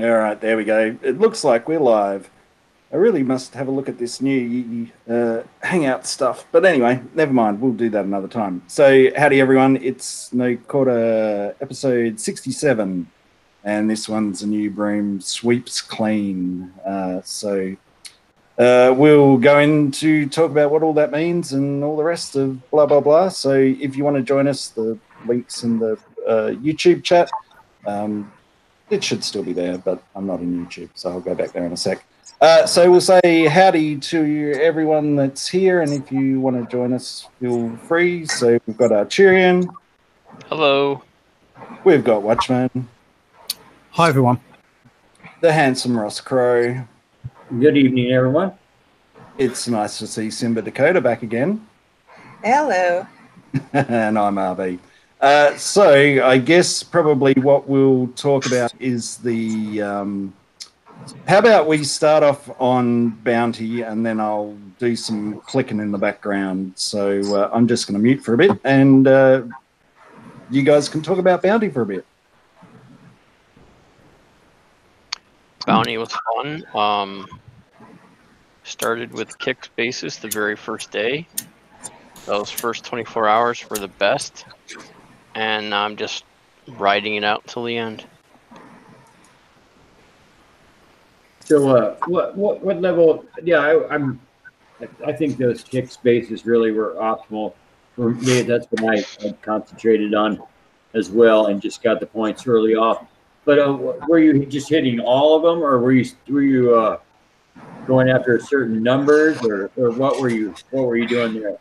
All right, there we go. It looks like we're live. I really must have a look at this new Hangout stuff. But anyway, never mind. We'll do that another time. So, howdy, everyone. It's No Quarter episode 67. And this one's a new broom sweeps clean. We'll go in to talk about what all that means and all the rest of blah, blah, blah. So, if you want to join us, the link's in the YouTube chat. It should still be there, but I'm not in YouTube, so I'll go back there in a sec. So we'll say howdy to everyone that's here, and if you want to join us, feel free. So we've got Arturian. Hello. We've got Watchman. Hi, everyone. The handsome Ross Crow. Good evening, everyone. It's nice to see Simba Dakota back again. Hello. And I'm RB. So I guess probably what we'll talk about is the how about we start off on Bounty and then I'll do some clicking in the background. So I'm just going to mute for a bit and you guys can talk about Bounty for a bit. Bounty was fun. Started with kick bases the very first day. Those first 24 hours were the best. And I'm just riding it out till the end. So, what level? Yeah, I think those kick spaces really were optimal for me. That's what I concentrated on as well, and just got the points early off. But were you just hitting all of them, or were you going after certain numbers, or what were you doing there?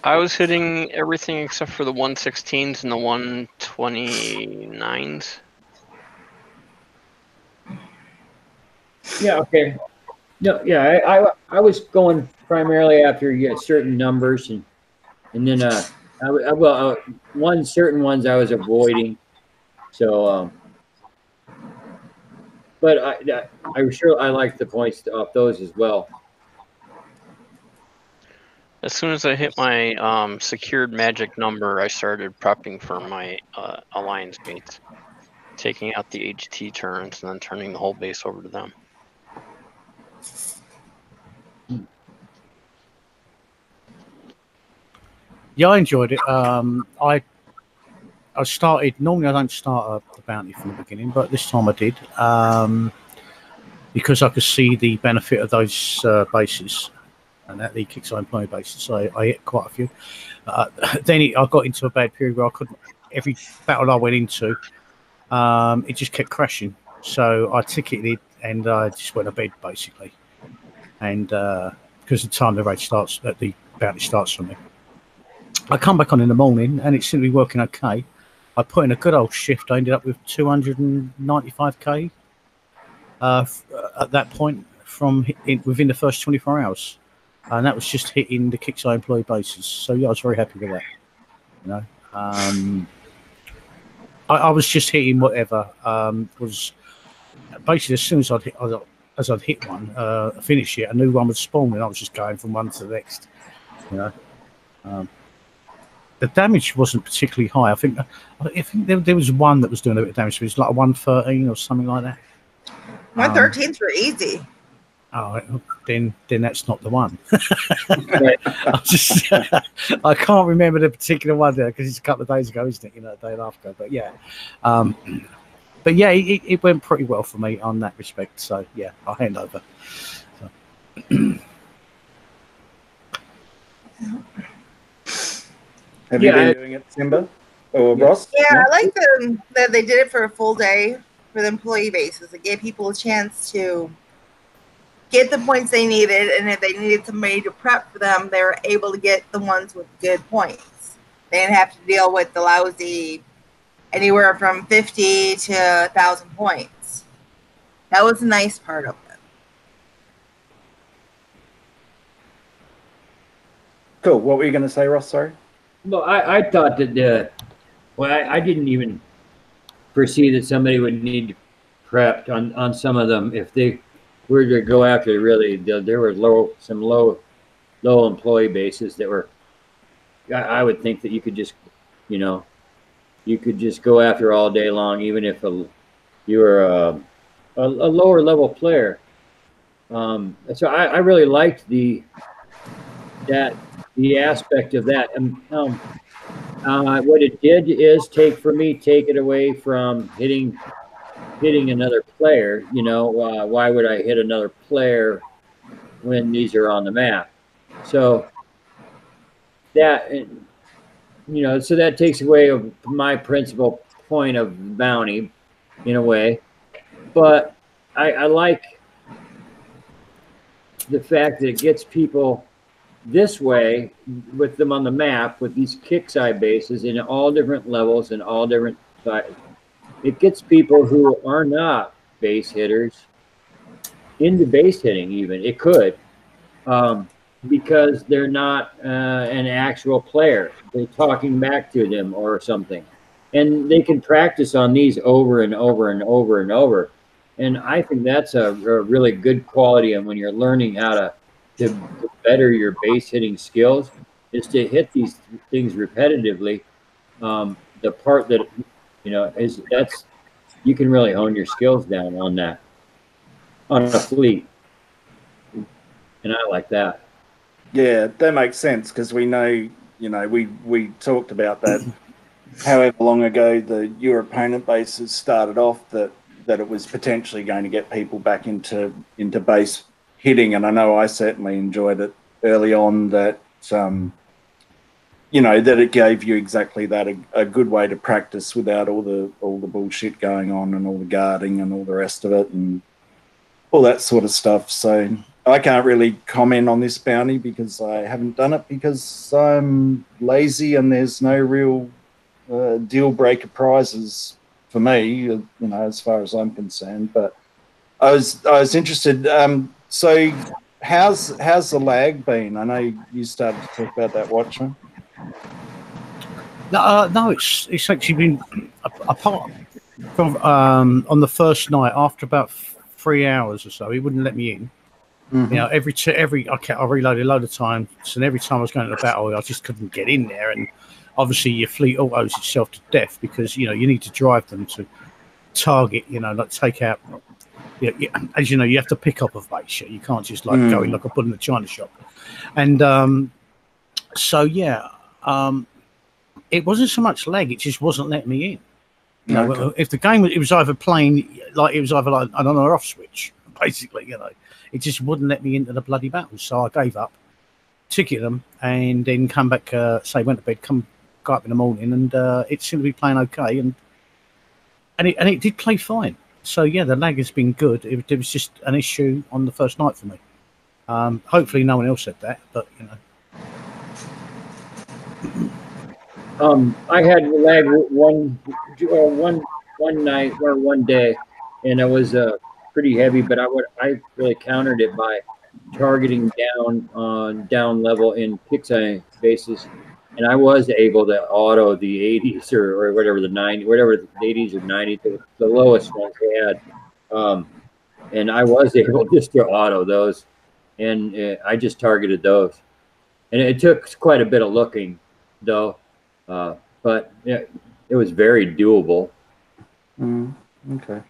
I was hitting everything except for the 116s and the 129s. Yeah. Okay. No. Yeah. I was going primarily after you get certain numbers, and then certain ones I was avoiding. So, but I liked the points off those as well. As soon as I hit my secured magic number, I started prepping for my alliance mates, taking out the HT turns and then turning the whole base over to them. Yeah, I enjoyed it. I started. Normally, I don't start a bounty from the beginning, but this time I did because I could see the benefit of those bases. And that the kick employee bases, so I hit quite a few. Then I got into a bad period where I couldn't. Every battle I went into, it just kept crashing. So I ticketed and I just went to bed basically. And because the time the raid starts, the bounty starts for me, I come back on in the morning and it seemed to be working okay. I put in a good old shift. I ended up with 295k at that point within the first 24 hours. And that was just hitting the Kickstarter employee bases. So yeah, I was very happy with that. You know, I was just hitting whatever was basically as soon as I'd hit one, finish it, a new one would spawn, and I was just going from one to the next. You know, the damage wasn't particularly high. I think there was one that was doing a bit of damage. It was like a 113 or something like that. 113s were easy. Oh, then that's not the one. I can't remember the particular one there because it's a couple of days ago, isn't it? You know, a day after. But yeah, it went pretty well for me on that respect. So yeah, I'll hand over. So. Have you been doing it, Simba or Ross? Yeah, I like that they did it for a full day for the employee bases. It gave people a chance to get the points they needed, and if they needed somebody to prep for them, they were able to get the ones with good points. They didn't have to deal with the lousy anywhere from 50 to 1,000 points. That was a nice part of it. Cool. What were you going to say, Ross? Sorry. Well, I thought that I didn't even foresee that somebody would need prepped on some of them if they were to go after. Really, there were some low employee bases that were. I would think that you could just, you could just go after all day long, even if you were a lower level player. So I really liked the aspect of that. And what it did is take it away from hitting another player. You know, why would I hit another player when these are on the map? So that, so that takes away of my principal point of bounty in a way. But I like the fact that it gets people this way with them on the map with these kick-side bases in all different levels and all different sizes. It gets people who are not base hitters into base hitting. Even it could, because they're not an actual player. They're talking back to them or something, and they can practice on these over and over and over and over. And I think that's a really good quality. And when you're learning how to better your base hitting skills, is to hit these things repetitively. The part that is that's you can really hone your skills down on that on a fleet, and I like that. Yeah, that makes sense because we know, we talked about that. However long ago your opponent bases started off, that it was potentially going to get people back into base hitting, and I know I certainly enjoyed it early on. That that it gave you exactly that, a good way to practice without all the bullshit going on and all the guarding and all the rest of it and all that sort of stuff. So I can't really comment on this bounty because I haven't done it because I'm lazy and there's no real deal breaker prizes for me, as far as I'm concerned. But I was interested. So how's the lag been? I know you started to talk about that, Watchman. No, it's actually been apart from on the first night. After about 3 hours or so, he wouldn't let me in. Mm-hmm. I reloaded a load of times, and every time I was going to the battle, I just couldn't get in there. And obviously, your fleet autos itself to death because you need to drive them to target. Like take out. As you know, you have to pick up a base. You can't just go in like a bull in the china shop. And it wasn't so much lag; it just wasn't letting me in. Okay. If the game it was either playing like an on or off switch, basically. It just wouldn't let me into the bloody battle. So I gave up, ticketed them, and then come back. Went to bed, got up in the morning, and it seemed to be playing okay, and it did play fine. So yeah, the lag has been good. It was just an issue on the first night for me. Hopefully, no one else said that, but I had lag one night or one day, and it was pretty heavy. But I really countered it by targeting down level in kick-side bases, and I was able to auto the 80s or whatever the 90, whatever the 80s or 90s, the lowest ones they had, and I was able just to auto those, and I just targeted those, and it took quite a bit of looking, though. But it was very doable. Okay.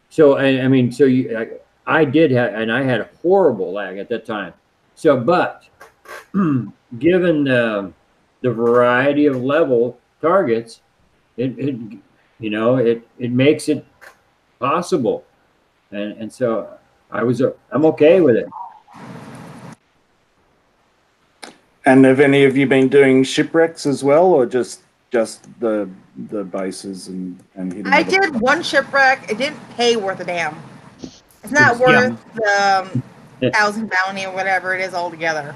So I did have, and I had horrible lag at that time. So, but given the variety of level targets, it makes it possible, and so I'm okay with it. And have any of you been doing shipwrecks as well, or just the bases and hitting? I did one shipwreck. It didn't pay worth a damn. It's not worth the 1,000 bounty or whatever it is altogether.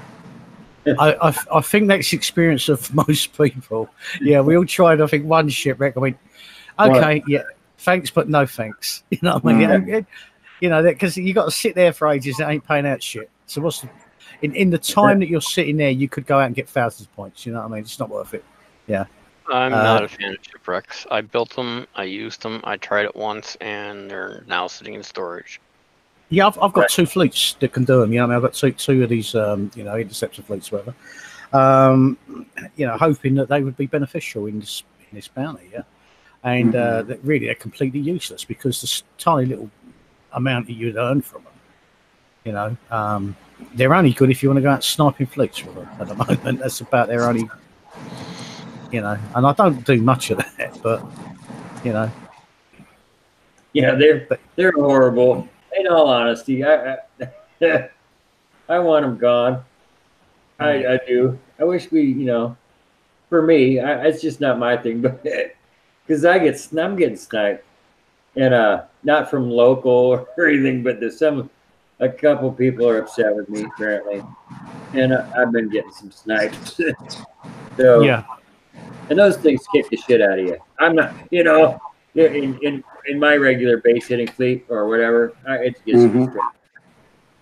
I think that's the experience of most people. Yeah, we all tried. I think one shipwreck. I went, okay, yeah, thanks, but no thanks. You know what I mean? Because you got to sit there for ages. It ain't paying out shit. So what's in the time that you're sitting there, you could go out and get thousands of points. You know what I mean? It's not worth it. Yeah. I'm not a fan of shipwrecks. I built them, I used them, I tried it once, and they're now sitting in storage. Yeah, I've got 2 fleets that can do them. I've got two of these, interceptor fleets, whatever. Hoping that they would be beneficial in this bounty. Yeah. and they're completely useless because the tiny little amount that you'd earn from them, you know, they're only good if you want to go out sniping fleets with them at the moment. That's about their only, you know, and I don't do much of that, but you know, yeah, they're horrible. In all honesty, I want them gone. I do. I wish we, you know, for me, it's just not my thing, but because I'm getting sniped, and not from local or anything, but a couple people are upset with me apparently, and I've been getting some snipes. So yeah, and those things kick the shit out of you. I'm not, you know, in my regular base hitting fleet or whatever, it gets frustrating.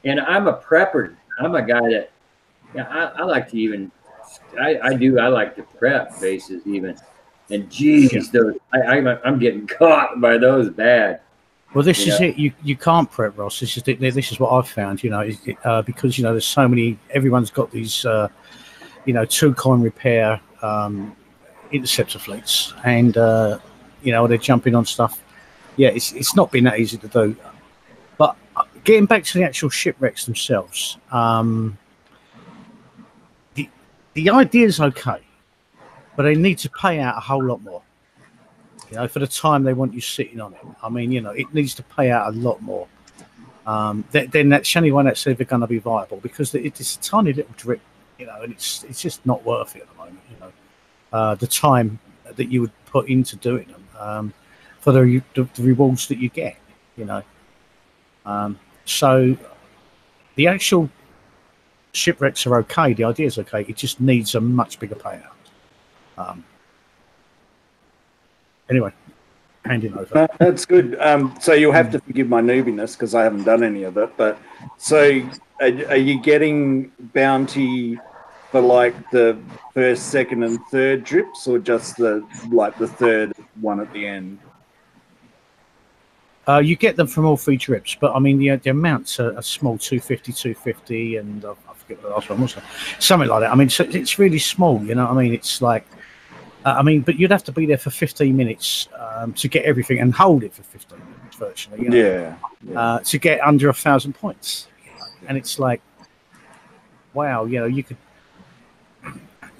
And I'm a prepper. I'm a guy that, yeah, I like to even, I like to prep bases even. And geez, those I'm getting caught by those bad. Well, this is it. You can't prep, Ross. This is what I've found. You know, because you know there's so many. Everyone's got these, you know, 2-coin repair interceptor fleets, and you know they're jumping on stuff. Yeah, it's not been that easy to do. But getting back to the actual shipwrecks themselves, the idea is okay, but they need to pay out a whole lot more. You know, for the time they want you sitting on it. I mean, you know, it needs to pay out a lot more. Then that's the only one that's ever going to be viable because it's a tiny little drip, you know, and it's just not worth it at the moment. You know, the time that you would put into doing them for the rewards that you get. You know, so the actual shipwrecks are okay. The idea is okay. It just needs a much bigger payout. Anyway, handing over. That's good. So you'll have to forgive my noobiness because I haven't done any of it. But so are you getting bounty for like the first, second, and third drips, or just the third one at the end? You get them from all 3 drips, but I mean the amounts are small, 250, and I forget what the last one was, something like that. I mean, so it's really small. You know what I mean? It's like. I mean, but you'd have to be there for 15 minutes to get everything and hold it for 15 minutes virtually. You know? Yeah. To get under 1,000 points, and it's like, wow, you know, you could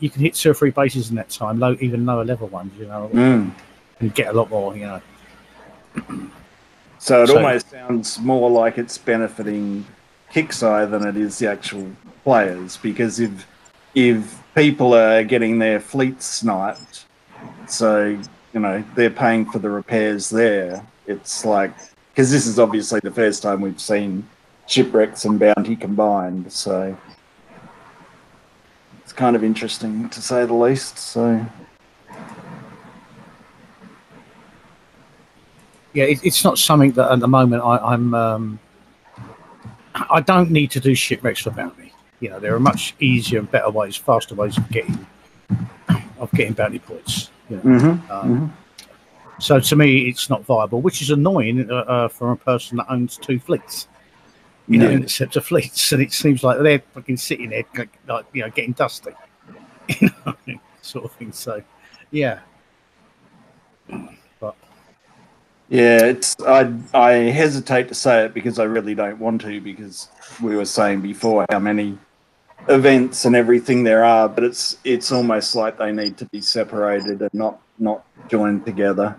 hit 2 or 3 bases in that time, even lower level ones, you know, and get a lot more, you know. So it almost sounds more like it's benefiting Kixeye than it is the actual players, because if people are getting their fleet sniped, so, you know, they're paying for the repairs there. It's like, because this is obviously the first time we've seen shipwrecks and bounty combined, so it's kind of interesting to say the least. So yeah, it's not something that at the moment I don't need to do shipwrecks for bounty. You know, there are much easier and better ways, faster ways of getting bounty points. You know? So to me, it's not viable, which is annoying for a person that owns 2 fleets. You know, interceptor fleets, and it seems like they're fucking sitting there, like you know, getting dusty, you know, sort of thing. So, yeah. But yeah, I hesitate to say it because I really don't want to, because we were saying before how many events and everything there are, but it's almost like they need to be separated and not joined together,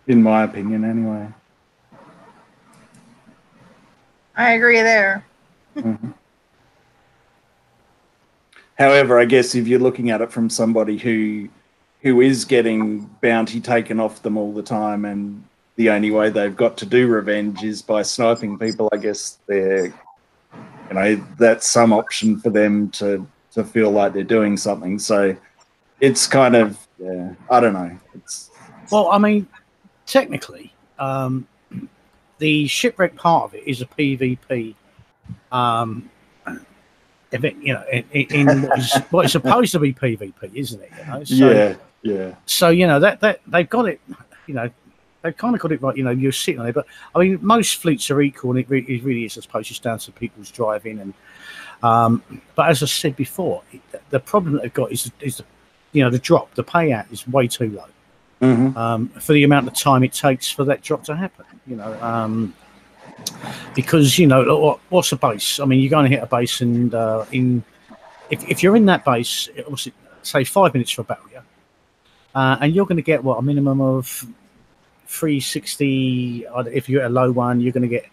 in my opinion anyway. I agree there. However, I guess if you're looking at it from somebody who is getting bounty taken off them all the time, and the only way they've got to do revenge is by sniping people, I guess you know, that's some option for them to feel like they're doing something. So it's kind of, yeah, I don't know. Well, I mean, technically, the shipwreck part of it is a PvP event, you know, in what is supposed to be PvP, isn't it? You know? So, yeah. So, you know, that they've got it, you know, they've kind of got it right, you know, you're sitting on it. But, I mean, most fleets are equal, and it really is, I suppose, just down to people's driving. And but as I said before, the problem that they've got is you know, the payout is way too low. For the amount of time it takes for that drop to happen, you know, because, you know, what's a base? I mean, you're going to hit a base, and if you're in that base, obviously, say 5 minutes for a battle, and you're going to get a minimum of 360. If you're at a low one, you're going to get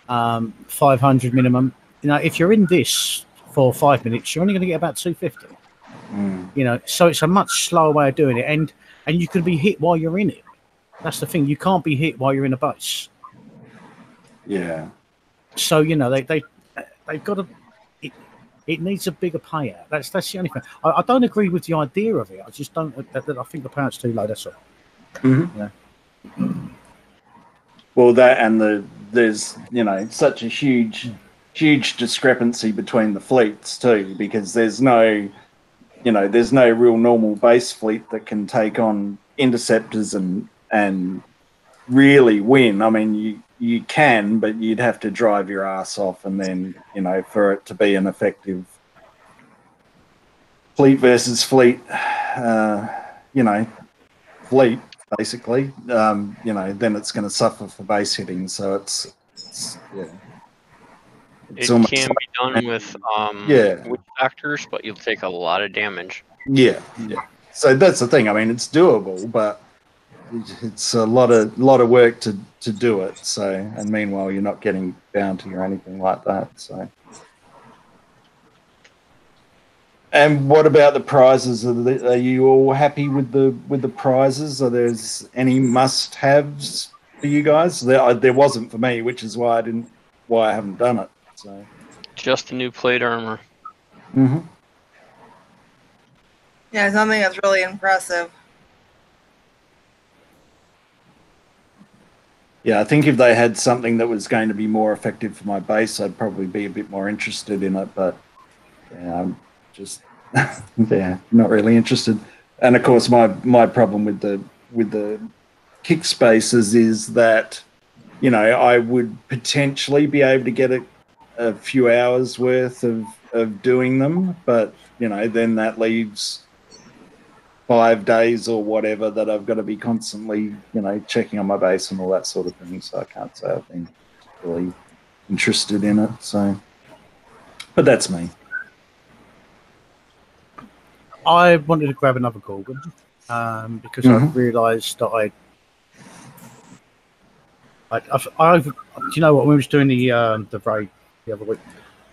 500 minimum. You know, if you're in this for 5 minutes, you're only going to get about 250. You know, so it's a much slower way of doing it, and you can be hit while you're in it. That's the thing. You can't be hit while you're in a base. Yeah. So, you know, they've got to. It needs a bigger payout. That's the only thing. I don't agree with the idea of it. I just don't. I think the payout's too low. That's all. Yeah. Well, that and there's, you know, such a huge discrepancy between the fleets too, because there's no real normal base fleet that can take on interceptors and really win. I mean, you can, but you'd have to drive your ass off, and then, you know, for it to be an effective fleet versus fleet, you know, fleet basically, you know, then it's going to suffer for base hitting. So it's yeah. It can be done with witch factors, but you'll take a lot of damage. Yeah. So that's the thing. I mean, it's doable, but it's a lot of work to do it. So, and meanwhile, you're not getting bounty or anything like that. So, and what about the prizes? Are you all happy with the prizes? Are there any must-haves for you guys? There wasn't for me, which is why I haven't done it. So, just the new plate armor. Yeah, something that's really impressive. Yeah, I think if they had something that was going to be more effective for my base, I'd probably be a bit more interested in it. But yeah, I'm just not really interested. And of course, my problem with the kick spaces is that, you know, I would potentially be able to get a few hours worth of doing them, but, you know, then that leaves 5 days or whatever that I've got to be constantly, you know, checking on my base and all that sort of thing. So I can't say I've been really interested in it. So, but that's me. I wanted to grab another Gorgon because I realised that do you know what? When we was doing the raid the other week,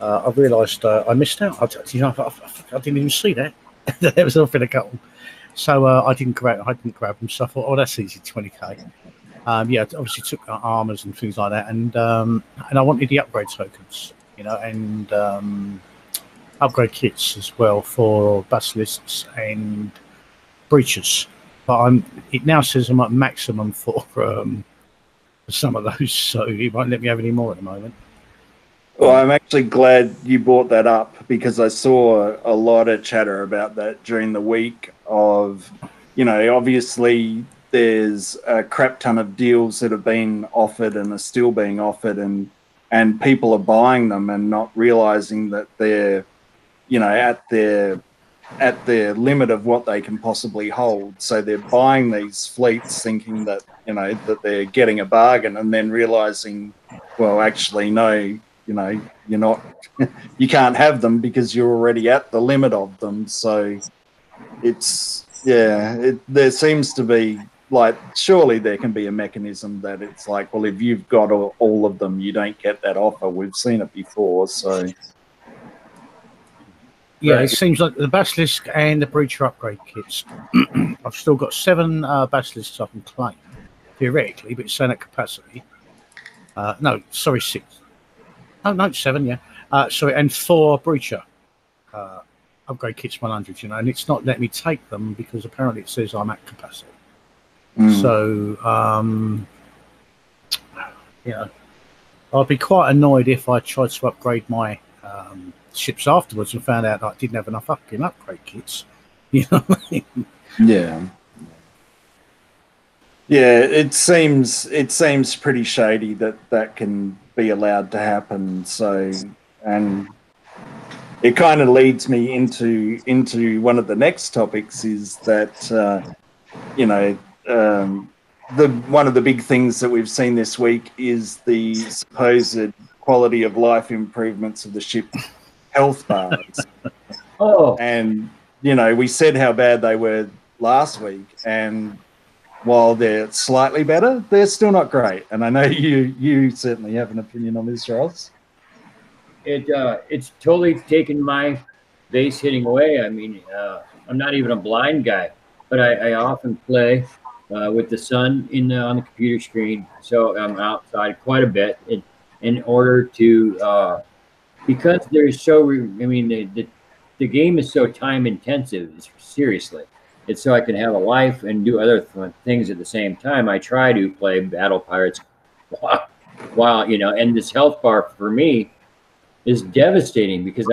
I realised I missed out. I didn't even see that. There was nothing to go on. So I didn't grab them. So I thought, oh, that's easy, 20k. Yeah, obviously took armors and things like that, and I wanted the upgrade tokens, you know, and upgrade kits as well for basilisks and breaches. But it now says I'm at maximum for some of those, so it won't let me have any more at the moment. Well, I'm actually glad you brought that up, because I saw a lot of chatter about that during the week of, you know, obviously there's a crap ton of deals that have been offered and are still being offered, and people are buying them and not realizing that they're, you know, at their limit of what they can possibly hold. So they're buying these fleets thinking that, you know, that they're getting a bargain, and then realizing, well, actually, no, you know, you're not, you can't have them because you're already at the limit of them. So it's, there seems to be, like, surely there can be a mechanism that it's like, well, if you've got all of them, you don't get that offer. We've seen it before. So yeah, it seems like the basilisk and the breacher upgrade kits. I've still got 7 basilisks I can claim theoretically, but it's saying at capacity. No, sorry, 6. Oh no, 7. Yeah, sorry, and 4 breacher upgrade kits 100. You know, and it's not letting me take them because apparently it says I'm at capacity. So, you know, I'd be quite annoyed if I tried to upgrade my ships afterwards and found out that I didn't have enough fucking upgrade kits. You know what I mean? Yeah. Yeah, it seems pretty shady that can be allowed to happen. So, and it kind of leads me into one of the next topics is that one of the big things that we've seen this week is the supposed quality of life improvements of the ship health bars. And we said how bad they were last week, and while they're slightly better, they're still not great. And I know you certainly have an opinion on this, Ross. It's totally taken my base hitting away. I mean, I'm not even a blind guy, but I often play with the sun on the computer screen, so I'm outside quite a bit in order to because there's the game is so time intensive. Seriously, it's so I can have a life and do other things at the same time. I try to play Battle Pirates while and this health bar for me is devastating because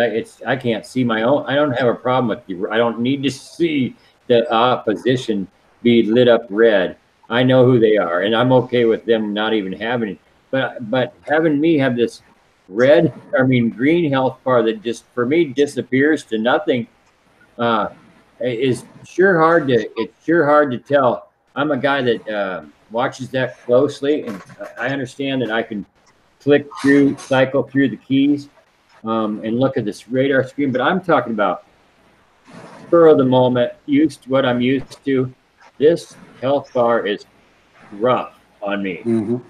I can't see my own. I don't have a problem with I don't need to see the opposition be lit up red. I know who they are, and I'm okay with them not even having it. But having me have this green health bar that just for me disappears to nothing is sure hard to. It's sure hard to tell. I'm a guy that watches that closely, and I understand that I can cycle through the keys. And look at this radar screen, but I'm talking about spur of the moment, what I'm used to. This health bar is rough on me, and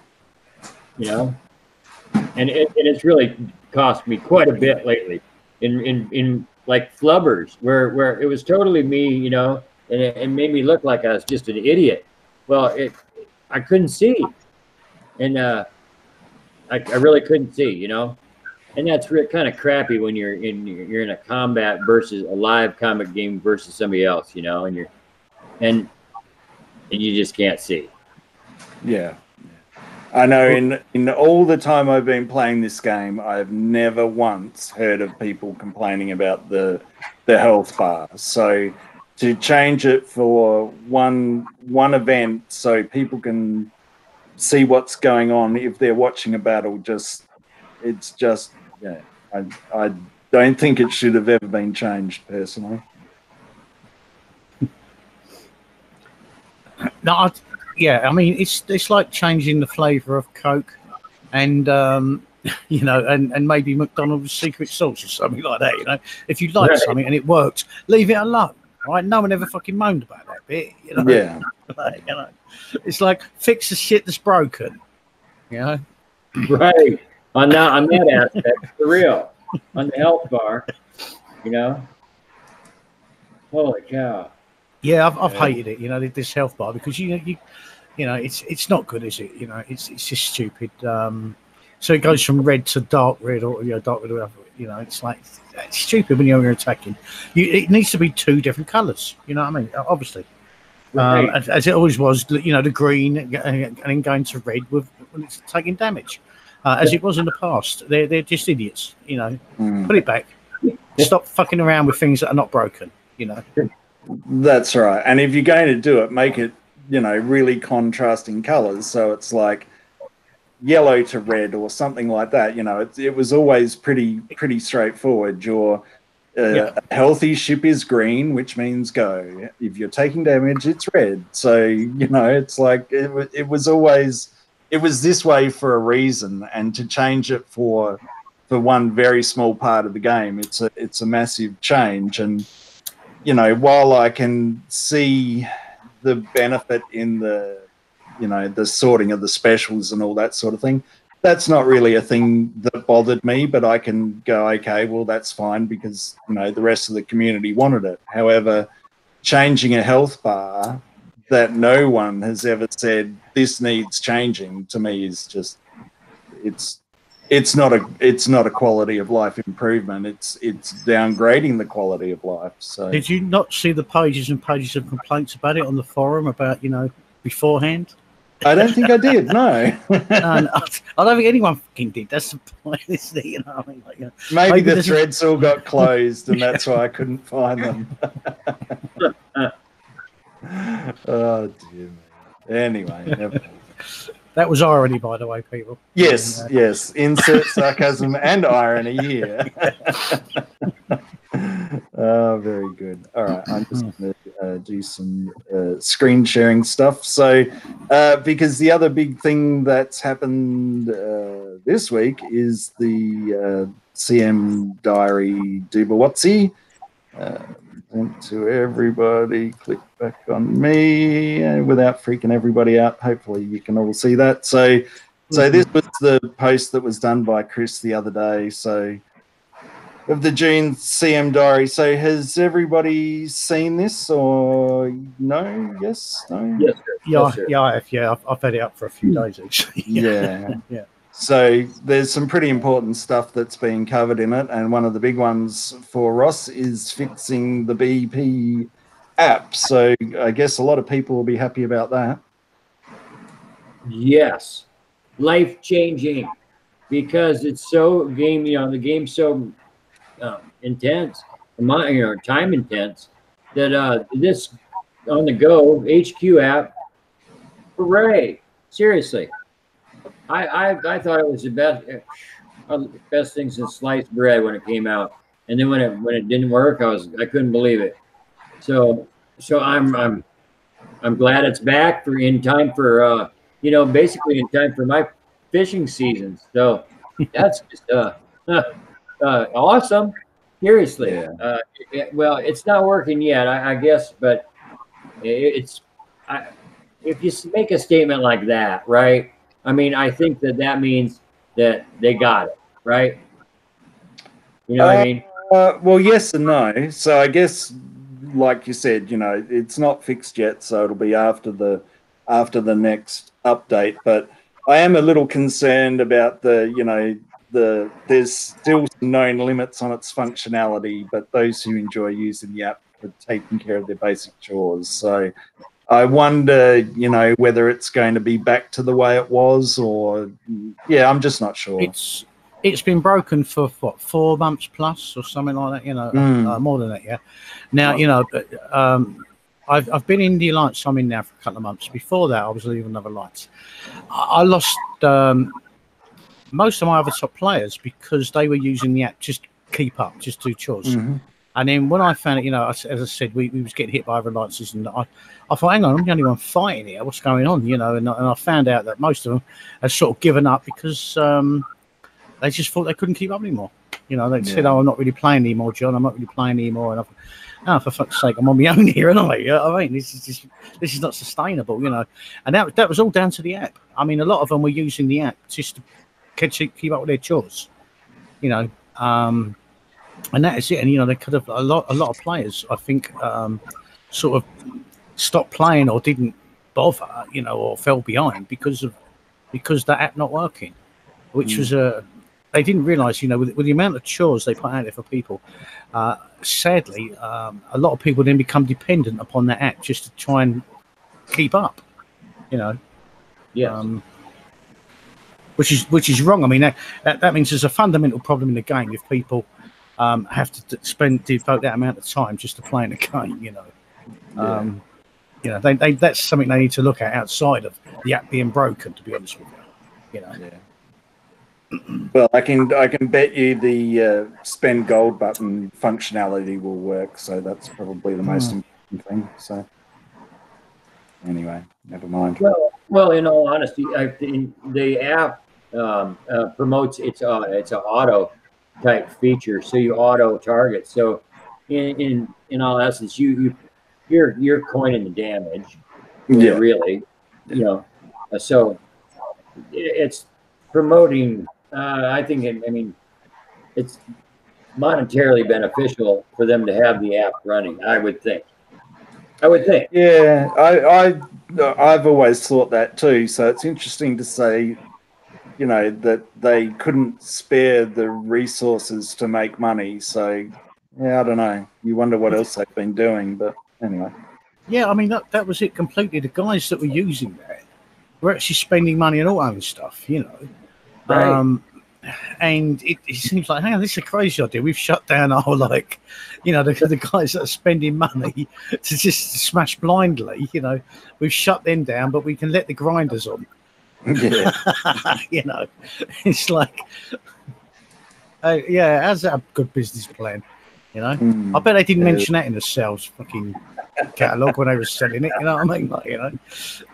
it's really cost me quite a bit lately in like flubbers where it was totally me, and it made me look like I was just an idiot. Well, I couldn't see, and I really couldn't see, And that's kind of crappy when you're in a combat versus a live combat game versus somebody else, and you just can't see. Yeah, I know. In all the time I've been playing this game, I've never once heard of people complaining about the health bar. So to change it for one event, so people can see what's going on if they're watching a battle, yeah, I don't think it should have ever been changed, personally. No, I mean it's like changing the flavour of Coke, and and maybe McDonald's secret sauce or something like that. If you like something and it worked, leave it alone. Right? No one ever fucking moaned about that bit. Yeah. It's like fix the shit that's broken. Right. On that aspect, for real. On the health bar, Holy cow. Yeah, I've hated it, this health bar, because it's not good, is it? It's just stupid. So it goes from red to dark red, or dark red, or whatever. It's like it's stupid when you're attacking. It needs to be two different colours. You know what I mean? Obviously, Right. as it always was. The green and then going to red when it's taking damage. As it was in the past. They're just idiots, Put it back. Stop fucking around with things that are not broken, That's right. And if you're going to do it, make it, really contrasting colours. So it's like yellow to red or something like that. It was always pretty straightforward. A healthy ship is green, which means go. If you're taking damage, it's red. So, it's like it was this way for a reason, and to change it for one very small part of the game, it's a massive change. And while I can see the benefit in the sorting of the specials and all that sort of thing, that's not really a thing that bothered me. But I can go, okay, well, that's fine, because the rest of the community wanted it. However, changing a health bar that no one has ever said this needs changing, to me, is just it's not a quality of life improvement. It's downgrading the quality of life. So did you not see the pages and pages of complaints about it on the forum about beforehand? I don't think I did. No. I don't think anyone fucking did. That's the point, isn't it? I mean, maybe the threads all got closed, and that's why I couldn't find them. Oh dear me. Anyway, never mind. That was irony, by the way, people. Yes, yes. Insert sarcasm and irony here. Very good. All right, I'm just going to do some screen sharing stuff. So, because the other big thing that's happened this week is the CM Diary Dubawatsi. Link to everybody. Click back on me without freaking everybody out. Hopefully, you can all see that. So this was the post that was done by Chris the other day. So, of the June CM Diary. So, has everybody seen this or no? Yes, no? Yes, sir. Yeah, I've had it up for a few days actually. Yeah. Yeah. So there's some pretty important stuff that's being covered in it, and one of the big ones for Ross is fixing the BP app. So I guess a lot of people will be happy about that. Yes, life changing, because it's so the game's so intense, time intense, that this on the go HQ app, hooray! Seriously. I thought it was the best thing since sliced bread when it came out, and then when it didn't work, I couldn't believe it. So I'm glad it's back in time for basically in time for my fishing season. So that's just awesome. Seriously. Yeah. Well, it's not working yet, I guess, but if you make a statement like that, right? I mean, I think that means that they got it, right? You know what I mean? Well, yes and no. So I guess, like you said, it's not fixed yet, so it'll be after the next update. But I am a little concerned about there's still some known limits on its functionality, but those who enjoy using the app are taking care of their basic chores. So I wonder, whether it's going to be back to the way it was, or I'm just not sure. It's been broken for what, 4 months plus or something like that. More than that. Yeah. Now I've been in the Alliance. I'm in now for a couple of months. Before that, I was leaving another Alliance. I lost most of my other top players because they were using the app just to keep up, just do chores. And then when I found it, as I said, we was getting hit by other alliances, and I thought, hang on, I'm the only one fighting here. What's going on? And I found out that most of them had sort of given up because they just thought they couldn't keep up anymore. They said, "Oh, I'm not really playing anymore, John. I'm not really playing anymore." And I thought, "Oh, for fuck's sake, I'm on my own here, aren't I? I mean, this is not sustainable, And that was all down to the app. I mean, a lot of them were using the app just to keep up with their chores, And that is it. And they could have a lot of players, I think, sort of stopped playing or didn't bother, or fell behind because that app not working, which was they didn't realise, with the amount of chores they put out there for people. Sadly, a lot of people then become dependent upon that app just to try and keep up. Yes. Which is wrong. I mean, that means there's a fundamental problem in the game if people have to devote that amount of time just to playing the game. That's something they need to look at outside of the app being broken. To be honest with you, Well, I can bet you the spend gold button functionality will work. So that's probably the most important thing. So anyway, never mind. Well, in all honesty, the app promotes it's an auto type feature, so you auto target. So in all essence, you're coining the damage. Really, so it's promoting. I think it's monetarily beneficial for them to have the app running. I would think. Yeah, I've always thought that too. So it's interesting to say, that they couldn't spare the resources to make money. So, I don't know. You wonder what else they've been doing. But anyway. Yeah, I mean, that was it completely. The guys that were using that were actually spending money on auto and stuff, Right. And it seems like, hang on, this is a crazy idea. We've shut down our, the guys that are spending money to just smash blindly, we've shut them down, but we can let the grinders on. Yeah. You know, it's like, yeah, how's that a good business plan? You know, I bet they didn't mention that in the sales fucking catalogue when they were selling it. You know what I mean? Like, you know,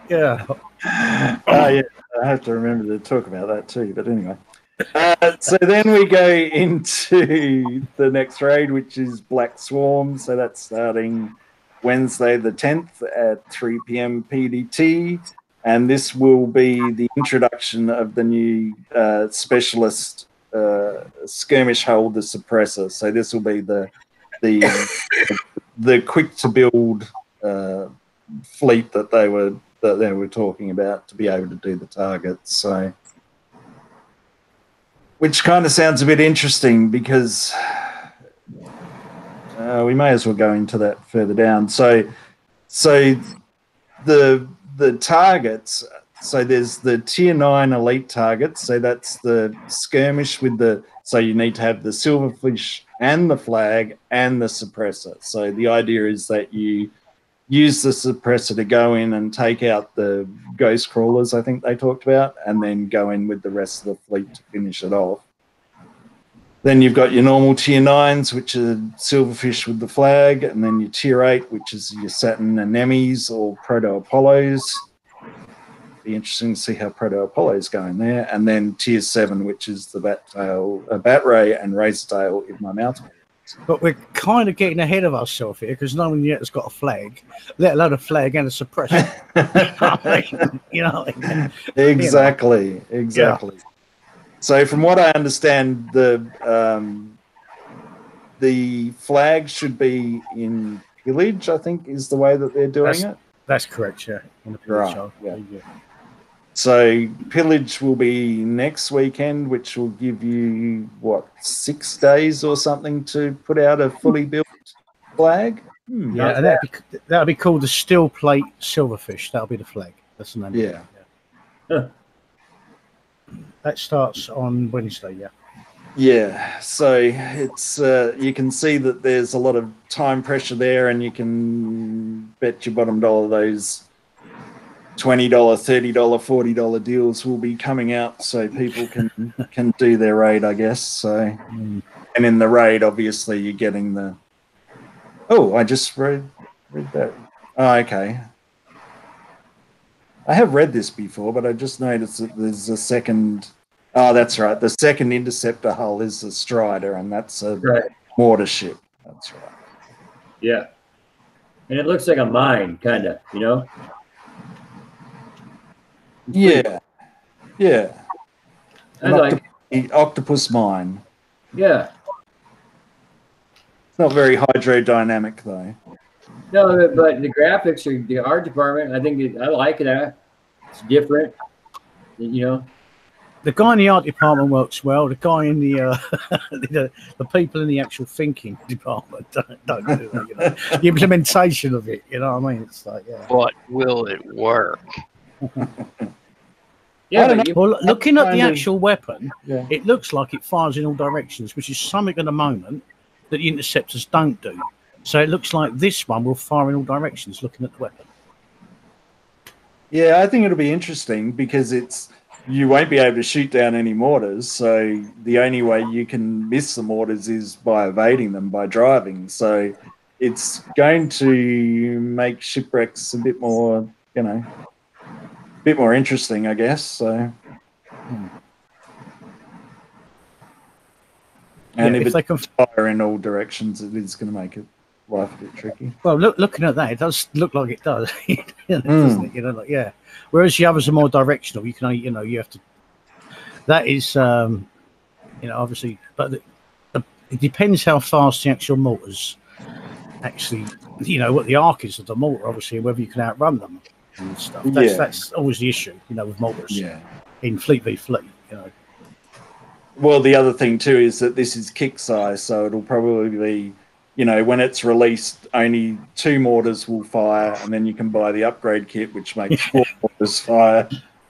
yeah. Yeah, I have to remember to talk about that too. But anyway, so then we go into the next raid, which is Black Swarm. So that's starting Wednesday the 10th at 3 p.m. PDT. And this will be the introduction of the new specialist skirmish hull, the suppressor. So this will be the quick to build fleet that they were talking about to be able to do the targets. So, which kind of sounds a bit interesting because we may as well go into that further down. So the targets. So there's the tier 9 elite targets. So that's the skirmish with the. So you need to have the silverfish and the flag and the suppressor. So the idea is that you use the suppressor to go in and take out the ghost crawlers, I think they talked about, and then go in with the rest of the fleet to finish it off. Then you've got your normal tier 9s, which are silverfish with the flag, and then your tier 8, which is your Saturn anemones or proto-Apollos. Be interesting to see how proto-Apollo's going there. And then tier 7, which is the bat ray and razortail, if my mouth. But we're kind of getting ahead of ourselves here because no one yet has got a flag, let alone a flag and a suppressor. You know, Exactly. Yeah. So from what I understand, the flag should be in pillage, I think, is the way that they're doing it. That's correct, yeah. In the Right, show. yeah. So pillage will be next weekend, which will give you, 6 days or something to put out a fully built flag? Yeah, and that'd be called the steel plate silverfish. That'll be the flag. That's the name. Yeah. Huh. That starts on Wednesday, yeah. Yeah, so it's you can see that there's a lot of time pressure there, and you can bet your bottom dollar those $20, $30, $40 deals will be coming out, so people can do their raid, I guess. So, and in the raid, obviously, you're getting the. Oh, I just read that. Oh, okay. I have read this before, but I just noticed that there's a second. Oh, that's right. The second interceptor hull is the Strider, and that's a mortar ship. That's right. Yeah. And it looks like a mine, kind of, you know? Yeah. I Octopus mine. Yeah. It's not very hydrodynamic, though. No, but the graphics are the art department. I think I like that. It's different, you know. The guy in the art department works well. The guy in the the people in the actual thinking department don't do that. You know, the implementation of it. You know what I mean? It's like, yeah. But will it work? Yeah. Well, looking at the actual weapon, it looks like it fires in all directions, which is something at the moment that the interceptors don't do. So it looks like this one will fire in all directions. Looking at the weapon. Yeah, I think it'll be interesting because you won't be able to shoot down any mortars, so the only way you can miss the mortars is by evading them, by driving. So it's going to make shipwrecks a bit more, a bit more interesting, I guess. So, and if they can fire in all directions, it is going to make life a bit tricky. Well, looking at that, it does look like it does, doesn't it? You know, Whereas the others are more directional. You can, you have to. That is, obviously, but it depends how fast the actual mortars actually, what the arc is of the mortar, obviously, whether you can outrun them and stuff. That's always the issue, with mortars. Yeah. In Fleet v Fleet, Well, the other thing too is that this is kick size, so it'll probably be. When it's released, only 2 mortars will fire, and then you can buy the upgrade kit, which makes 4 mortars fire,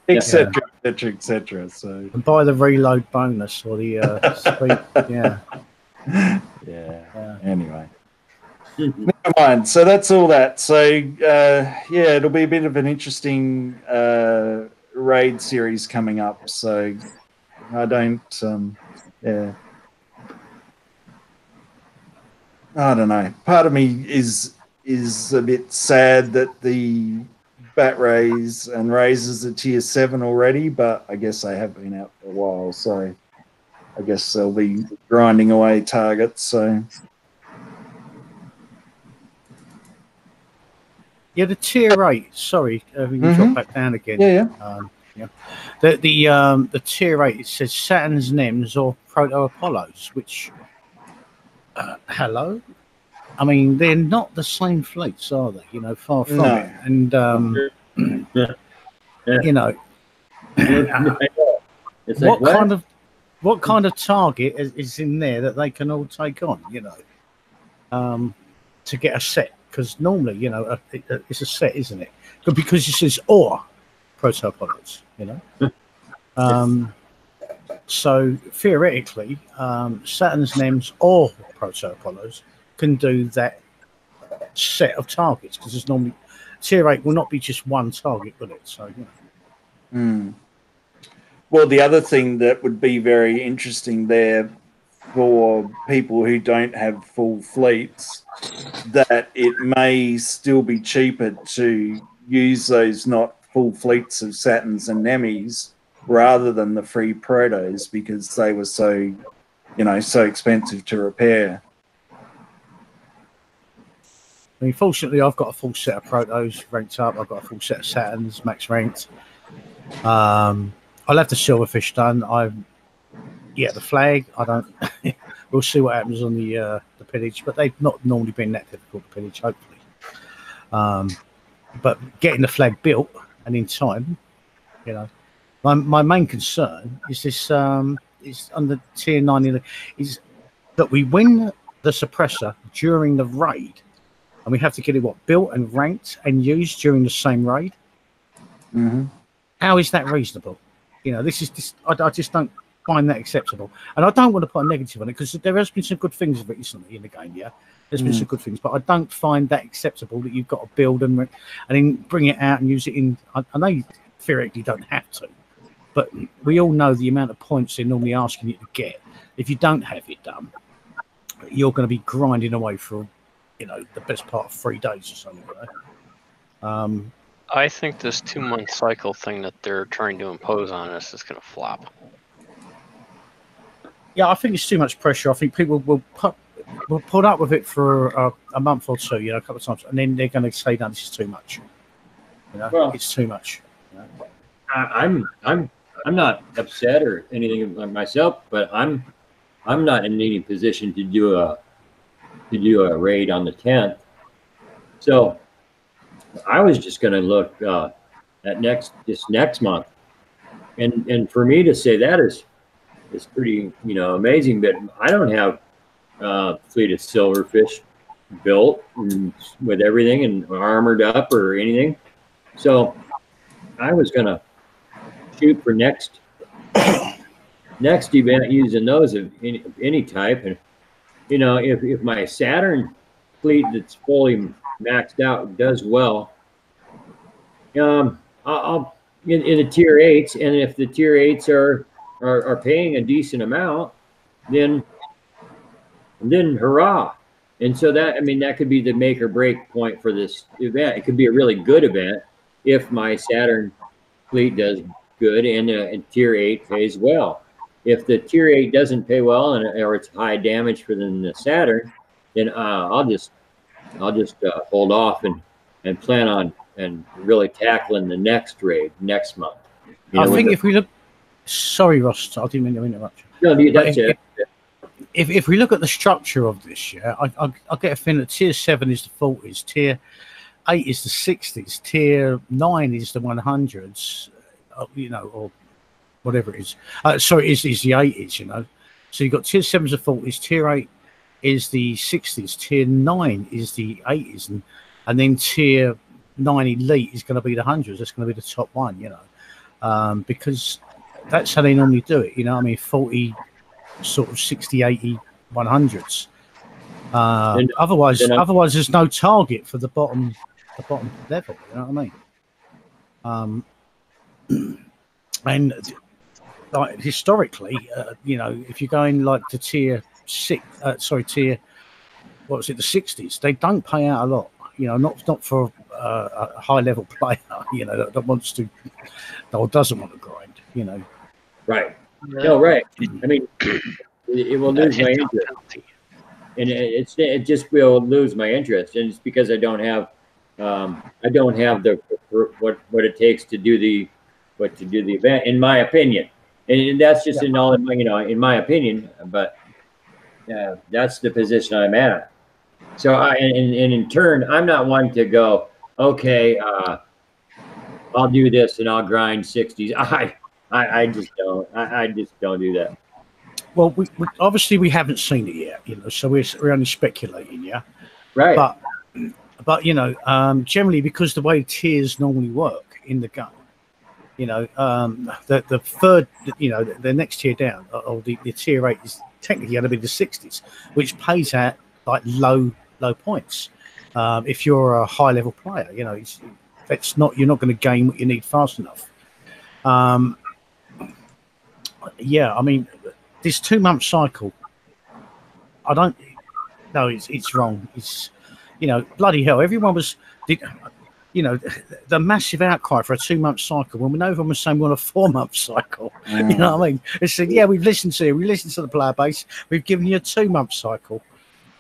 etc., etc., etc. So, and buy the reload bonus or the speed. Anyway, never mind. So that's all that. So it'll be a bit of an interesting raid series coming up, so I don't. Yeah, I don't know. Part of me is a bit sad that the bat rays and razors are tier 7 already, but I guess they have been out for a while, so I guess they'll be grinding away targets. So yeah, the tier 8. Sorry, we can drop back down again. Yeah. Yeah. The tier 8, it says Saturn's Nems or Proto Apollos, which hello. I mean, they're not the same fleets, are they? You know, far from it. And you know, it's like, what kind of target is in there that they can all take on? You know, to get a set, because normally, you know, it's a set, isn't it? But because it says or Proto Apollos, you know. So theoretically, Saturn's Nems or Proto Apollos can do that set of targets, because there's normally tier 8 will not be just one target, will it? So you know. Well, the other thing that would be very interesting there for people who don't have full fleets, that it may still be cheaper to use those not full fleets of Saturns and Nemis rather than the free protos, because they were so, you know, so expensive to repair. I mean, fortunately, I've got a full set of protos ranked up. I've got a full set of Saturns max ranked. I'll have the silverfish done. The flag. I don't. We'll see what happens on the pillage, but they've not normally been that difficult to pillage, hopefully. But getting the flag built and in time, you know, my main concern is this. Is under tier 9 is that we win the suppressor during the raid, and we have to get it built and ranked and used during the same raid. How is that reasonable? You know, this is just I just don't find that acceptable, and I don't want to put a negative on it, because there has been some good things recently in the game. Yeah, there's been some good things, but I don't find that acceptable that you've got to build and then bring it out and use it in. I know you theoretically don't have to, but we all know the amount of points they're normally asking you to get. If you don't have it done, you're going to be grinding away for, you know, the best part of 3 days or something like that. I think this 2-month cycle thing that they're trying to impose on us is going to flop. Yeah, I think it's too much pressure. I think people will put up with it for a month or two, you know, a couple of times, and then they're going to say, "No, this is too much." You know, well, it's too much. You know? I'm not upset or anything like myself, but I'm not in any position to do a raid on the 10th. So I was just going to look at next month, and for me to say that is pretty, you know, amazing. But I don't have fleet of silverfish built and with everything and armored up or anything. So I was going to shoot for next event using those of any type. And you know, if my Saturn fleet that's fully maxed out does well, I'll in the tier 8s, and if the tier 8s are paying a decent amount, then hurrah. And so that, I mean, that could be the make or break point for this event. It could be a really good event if my Saturn fleet does good and tier 8 pays well. If the tier 8 doesn't pay well or it's high damage for the Saturn, then I'll just hold off and plan on and really tackling the next raid next month. You know, I think if we look, sorry Ross, I didn't mean to interrupt you. No, that's it. If we look at the structure of this, yeah, I get a feeling that tier 7 is the 40s, tier 8 is the 60s, tier 9 is the 100s, you know, or whatever it is. Sorry, is the 80s, you know. So you've got tier 7s the 40s, tier 8 is the 60s, tier 9 is the 80s, and then tier 9 elite is going to be the 100s. That's going to be the top one, you know, because that's how they normally do it, you know. I mean, 40, sort of 60, 80, 100s. Otherwise, there's no target for the bottom level. You know what I mean? And like historically, you know, if you're going like to tier 6, tier, what was it, the 60s, they don't pay out a lot. You know, not for a high level player, you know, that wants to or doesn't want to grind. You know, Right. No, right. I mean, it will lose my interest, and it just will lose my interest, and it's because I don't have the what it takes to do the event, in my opinion, and that's just in all, you know, in my opinion, but that's the position I'm at. So and in turn, I'm not one to go, okay, I'll do this and I'll grind 60s. I just don't. I just don't do that. well, we obviously we haven't seen it yet, you know, so we're only speculating, yeah. Right. But you know, generally because the way tiers normally work in the game, you know, the third, you know, the next tier down, or the tier 8 is technically going to be the 60s, which pays out like low points. If you're a high level player, you know, you're not going to gain what you need fast enough. Yeah, I mean, this 2-month cycle, I don't know, it's wrong. It's, you know, bloody hell, everyone you know, the massive outcry for a 2-month cycle when everyone was saying we want a 4-month cycle. You know what I mean? They said, yeah, we've listened to you, we listened to the player base, we've given you a 2-month cycle.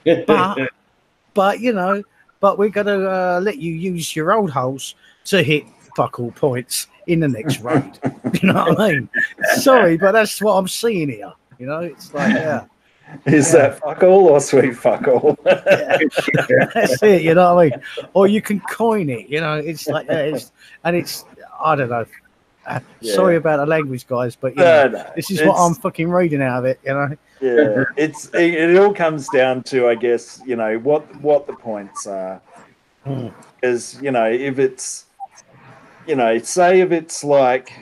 But you know, but we're going to let you use your old holes to hit fuck all points in the next raid. You know what I mean? Sorry, but that's what I'm seeing here. You know, it's like, yeah. Is that fuck all or sweet fuck all? That's it, you know what I mean? Or you can coin it, you know, it's like, yeah, it's I don't know. Sorry about the language, guys, but you know, this is what I'm fucking reading out of it, you know. Yeah, it all comes down to, I guess, you know, what the points are. Because, you know, if it's, you know, say if it's like,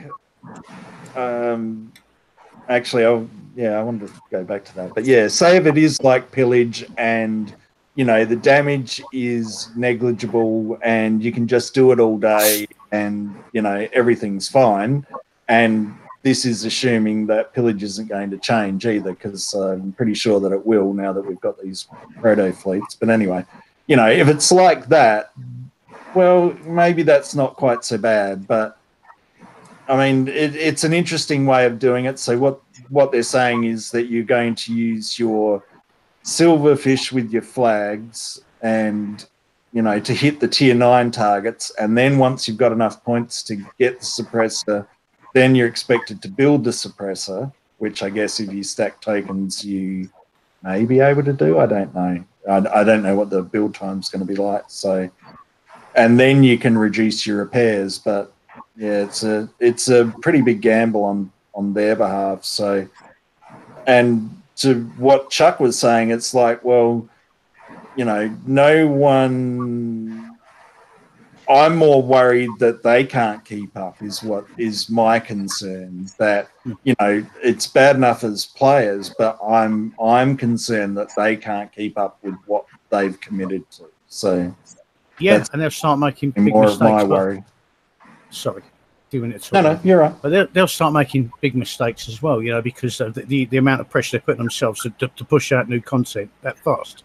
actually, I wanted to go back to that, but yeah, say if it is like pillage and, you know, the damage is negligible and you can just do it all day and, you know, everything's fine, and this is assuming that pillage isn't going to change either, because I'm pretty sure that it will now that we've got these proto fleets. But anyway, you know, if it's like that, well, maybe that's not quite so bad. But I mean, it's an interesting way of doing it. So what they're saying is that you're going to use your silverfish with your flags and, you know, to hit the tier 9 targets, and then once you've got enough points to get the suppressor, then you're expected to build the suppressor, which I guess if you stack tokens, you may be able to do. I don't know. I don't know what the build time's going to be like. So, and then you can reduce your repairs. But yeah, it's a pretty big gamble on their behalf. So, and to what Chuck was saying, it's like, well, you know, no one. I'm more worried that they can't keep up is what is my concern. That, you know, it's bad enough as players, but I'm concerned that they can't keep up with what they've committed to. So yeah, and they'll start making big more mistakes. Of my worry. Sorry, doing it. No, you're right. But they'll start making big mistakes as well, you know, because of the amount of pressure they put on themselves to push out new content that fast.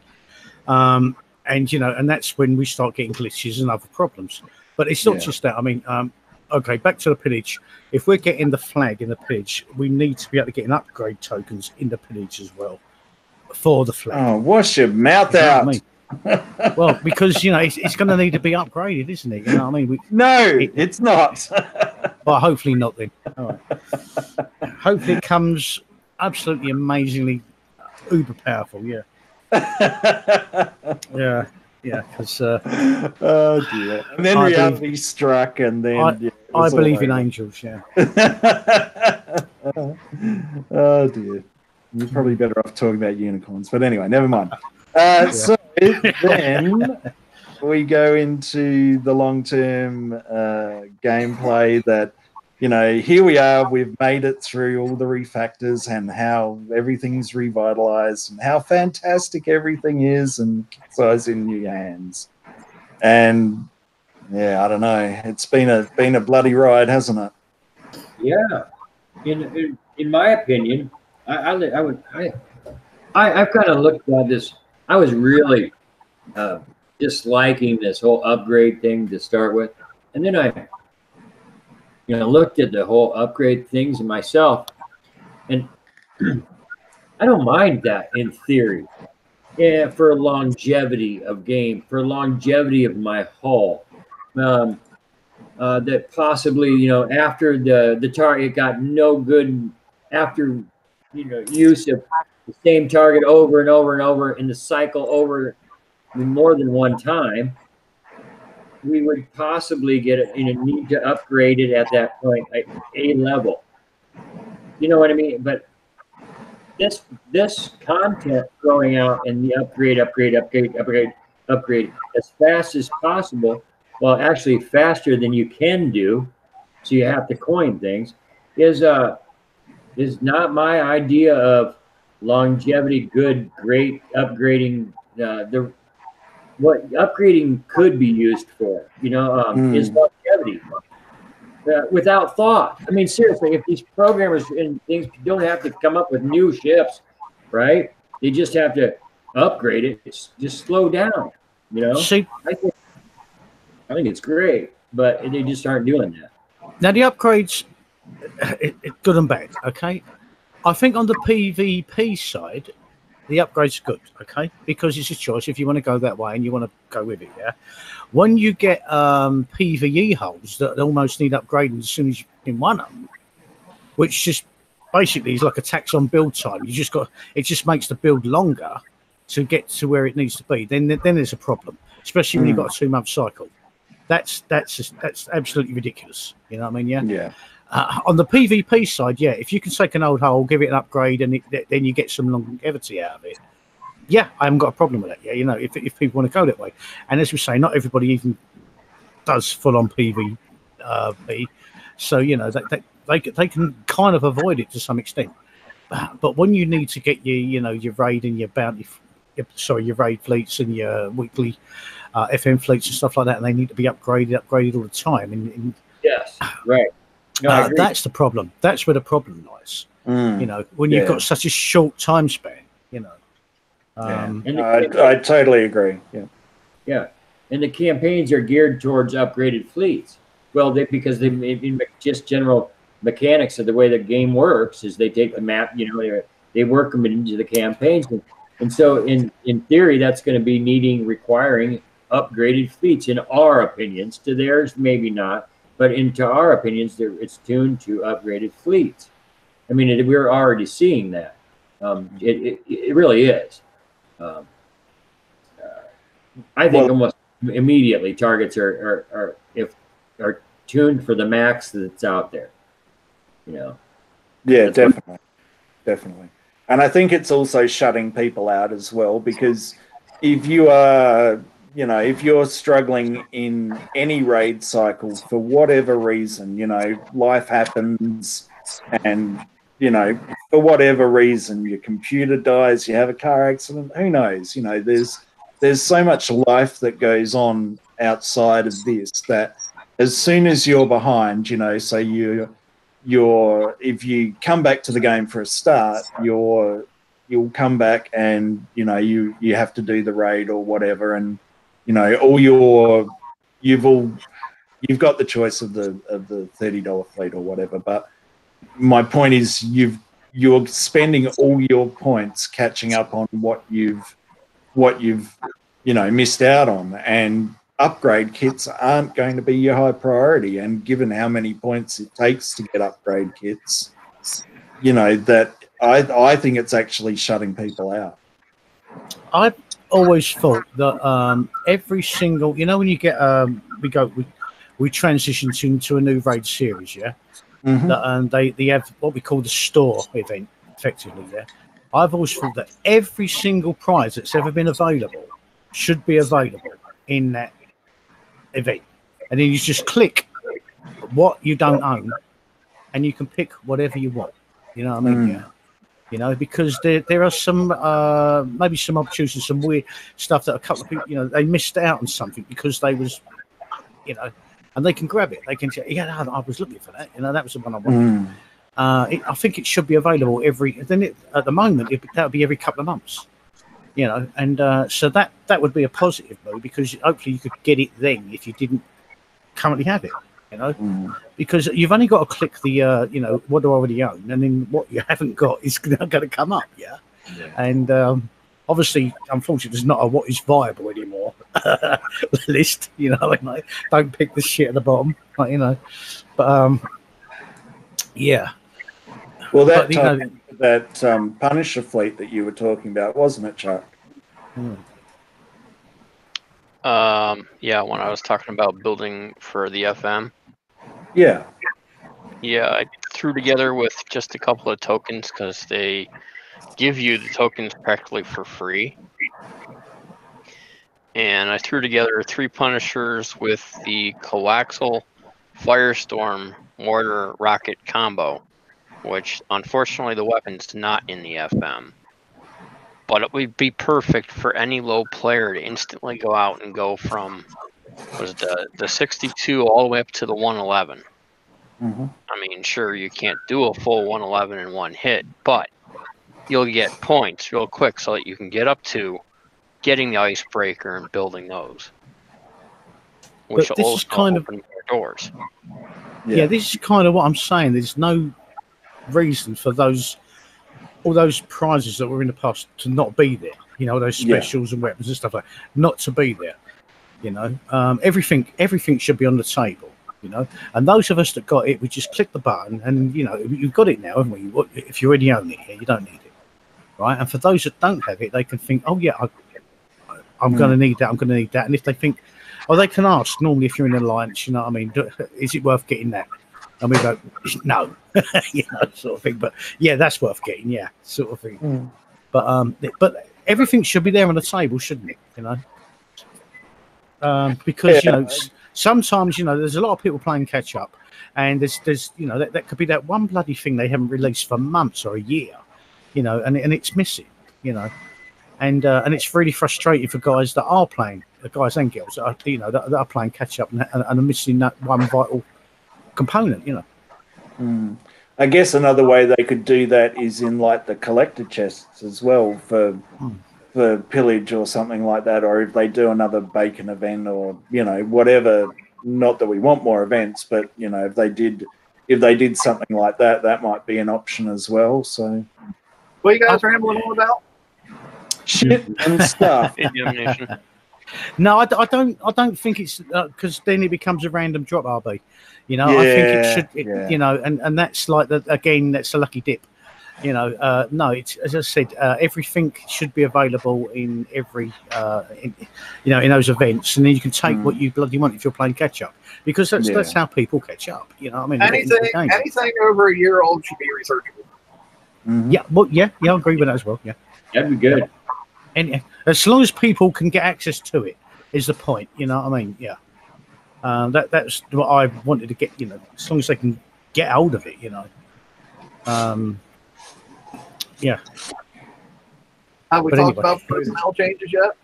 And, you know, and that's when we start getting glitches and other problems. But it's not just that. I mean, okay, back to the pillage. If we're getting the flag in the pillage, we need to be able to get an upgrade tokens in the pillage as well for the flag. Oh, wash your mouth out. What I mean? Well, because, you know, it's going to need to be upgraded, isn't it? You know what I mean? It's not. Well, hopefully not then. All right. Hopefully it comes absolutely amazingly uber powerful, yeah. yeah, because oh dear, and then reality struck, and then I believe in angels. Yeah. Oh dear, you're probably better off talking about unicorns, but anyway, never mind. So then we go into the long-term gameplay that, you know, here we are, we've made it through all the refactors and how everything's revitalized and how fantastic everything is, and Kixeye's in new hands. And yeah, I don't know. It's been a bloody ride, hasn't it? Yeah. In my opinion, I've kind of looked at this. I was really disliking this whole upgrade thing to start with, and then I looked at the whole upgrade things in myself, and I don't mind that in theory. Yeah, for longevity of game, for longevity of my hull. That possibly, after the target got no good, after use of the same target over and over and over in the cycle over more than one time, we would possibly get it, need to upgrade it at that point at a level. You know what I mean? But this content going out and the upgrade as fast as possible, well, actually faster than you can do, so you have to coin things, is not my idea of longevity. Good, great upgrading. What upgrading could be used for, is longevity. Without thought. I mean, seriously, if these programmers and things don't have to come up with new ships, right? They just have to upgrade it. Just slow down. See, I think it's great, but they just aren't doing that. now the upgrades, good and bad. Okay, I think on the PvP side, the upgrade's good. Okay, because it's a choice if you want to go that way and you want to go with it. Yeah. When you get PvE hulls that almost need upgrading as soon as you can one of them, which just basically is like a tax on build time. It just makes the build longer to get to where it needs to be. Then there's a problem, especially when you've got a 2-month cycle. That's absolutely ridiculous. You know what I mean? Yeah. Yeah. On the PvP side, yeah, if you can take an old hull, give it an upgrade, and then you get some longevity out of it. Yeah, I haven't got a problem with that. Yeah, if people want to go that way, and as we say, not everybody even does full on PvP, so they can kind of avoid it to some extent. But when you need to get your raid and your bounty, your raid fleets and your weekly FM fleets and stuff like that, and they need to be upgraded all the time. And yes, right. No, that's the problem. That's where the problem lies. When you've got such a short time span. I totally agree. Yeah, and the campaigns are geared towards upgraded fleets. Well, because just general mechanics of the way the game works is they take the map, they work them into the campaigns, and so in theory that's going to be requiring upgraded fleets in our opinions. To theirs, maybe not, but into our opinions, it's tuned to upgraded fleets. I mean, we're already seeing that. It really is. I think almost immediately targets are tuned for the max that's out there. Yeah, definitely. And I think it's also shutting people out as well, because if you are, if you're struggling in any raid cycle for whatever reason, life happens, and for whatever reason, your computer dies, you have a car accident, who knows? There's so much life that goes on outside of this that as soon as you're behind, so if you come back to the game for a start, you'll come back and you have to do the raid or whatever, and you've got the choice of the $30 fleet or whatever, but my point is you're spending all your points catching up on what you've missed out on, and upgrade kits aren't going to be your high priority. And given how many points it takes to get upgrade kits, that I think it's actually shutting people out. I've always thought that every single, when you get we transition into a new raid series, yeah. Mm-hmm. And they have what we call the store event, effectively. Yeah, I've always thought that every single prize that's ever been available should be available in that event, and then you just click what you don't own, and you can pick whatever you want. You know what I mean? Yeah. Because there are some maybe some opportunities, some weird stuff that a couple of people, they missed out on something because they was, and they can grab it. They can say, yeah, no, I was looking for that. That was the one I wanted. I think it should be available at the moment, that would be every couple of months. And so that would be a positive move, because hopefully you could get it then if you didn't currently have it. Because you've only got to click the what do I already own, and then what you haven't got is going to come up. And obviously, unfortunately, there's not a what is viable anymore list. Don't pick the shit at the bottom, but yeah. Well, that Punisher fleet that you were talking about, wasn't it, Chuck? Yeah, when I was talking about building for the FM. Yeah. Yeah, I threw together with just a couple of tokens because they give you the tokens practically for free. And I threw together 3 Punishers with the coaxial Firestorm mortar rocket combo, which unfortunately the weapon's not in the FM. But it would be perfect for any low player to instantly go out and go from the 62 all the way up to the 111. I mean, sure, you can't do a full 111 in one hit, but you'll get points real quick so that you can get up to getting the icebreaker and building those, which will also open more doors. Yeah, this is kind of what I'm saying. There's no reason for all those prizes that were in the past to not be there. Those specials and weapons and stuff like that, not to be there. Everything should be on the table. And those of us that got it, we just click the button, and you've got it now, haven't we? If you already own it here, you don't need it, right? And for those that don't have it, they can think, oh yeah, I'm going to need that. I'm going to need that. And if they think, they can ask normally if you're in an alliance, is it worth getting that? And we go, no, sort of thing. But yeah, that's worth getting, yeah, sort of thing. But everything should be there on the table, shouldn't it? Because sometimes there's a lot of people playing catch up, and there's that could be that one bloody thing they haven't released for months or a year, and it's missing, and it's really frustrating for guys that are playing, the guys and girls that are, that are playing catch up and are missing that one vital component. I guess another way they could do that is in like the collector chests as well for pillage or something like that, or if they do another bacon event or whatever. Not that we want more events, but if they did something like that, that might be an option as well. So what are you guys rambling on about? Shit and stuff. No, I don't think it's because then it becomes a random drop RB. I think it should, and that's like again, that's a lucky dip. No, it's, as I said, everything should be available in every, in those events, and then you can take what you bloody want if you're playing catch up, because that's how people catch up. Anything over a year old should be researchable. Yeah, well, yeah, I agree with that as well. Yeah, that'd be good. And as long as people can get access to it, is the point. Yeah. That's what I wanted to get. As long as they can get hold of it. Yeah. Have we talked about personnel changes yet?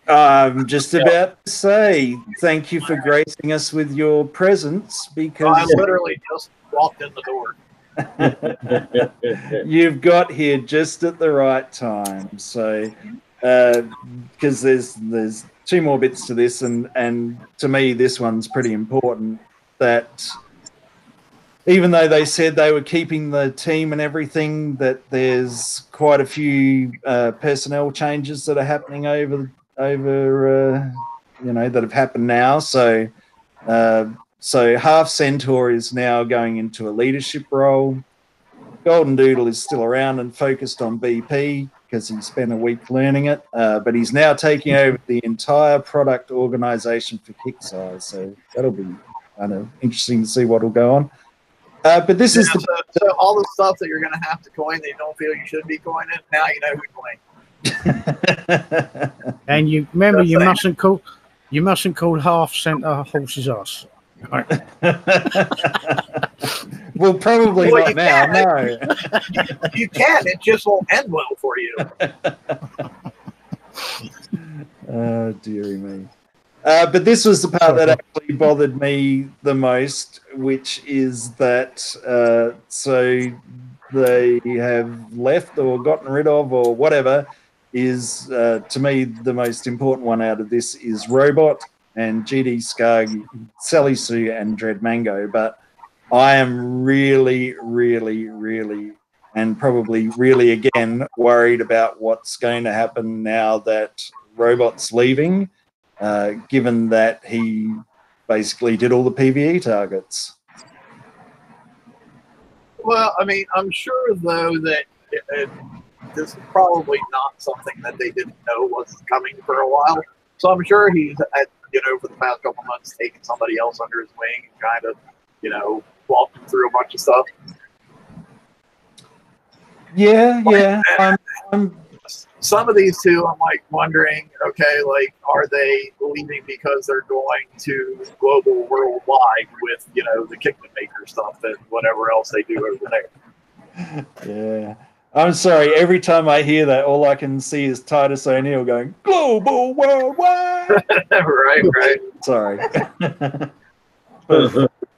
I'm just about to say thank you for gracing us with your presence, because I literally just walked in the door. You've got here just at the right time. So because there's 2 more bits to this, and to me this one's pretty important, that even though they said they were keeping the team and everything, that there's quite a few personnel changes that are happening over that have happened now. So Half Centaur is now going into a leadership role. Golden Doodle is still around and focused on BP because he spent a week learning it, but he's now taking over the entire product organization for Kickstarter. So that'll be kind of interesting to see what will go on. But this is so all the stuff that you're going to have to coin that you don't feel you should be coining, now you know who to coin. And you remember, you mustn't call Half Centaur horse's ass. Right. Well, probably not now. No, you can. It just won't end well for you. Oh, dearie me. But this was the part that actually bothered me the most, which is that so they have left or gotten rid of or whatever is, to me, the most important one out of this is Robot and GD Skug, Sally Sue and Dread Mango. But I am really, really, really, and probably really again, worried about what's going to happen now that Robot's leaving. Given that he basically did all the PvE targets. Well, I mean, I'm sure though that this is probably not something that they didn't know was coming for a while. So I'm sure he's, for the past couple months, taken somebody else under his wing and kind of, walked him through a bunch of stuff. Yeah. Some of these two, I'm like wondering, okay, like, are they leaving because they're going to global worldwide with, the Kingdom Maker stuff and whatever else they do over there? Yeah. I'm sorry, every time I hear that, all I can see is Titus O'Neil going, global worldwide. Right. Sorry.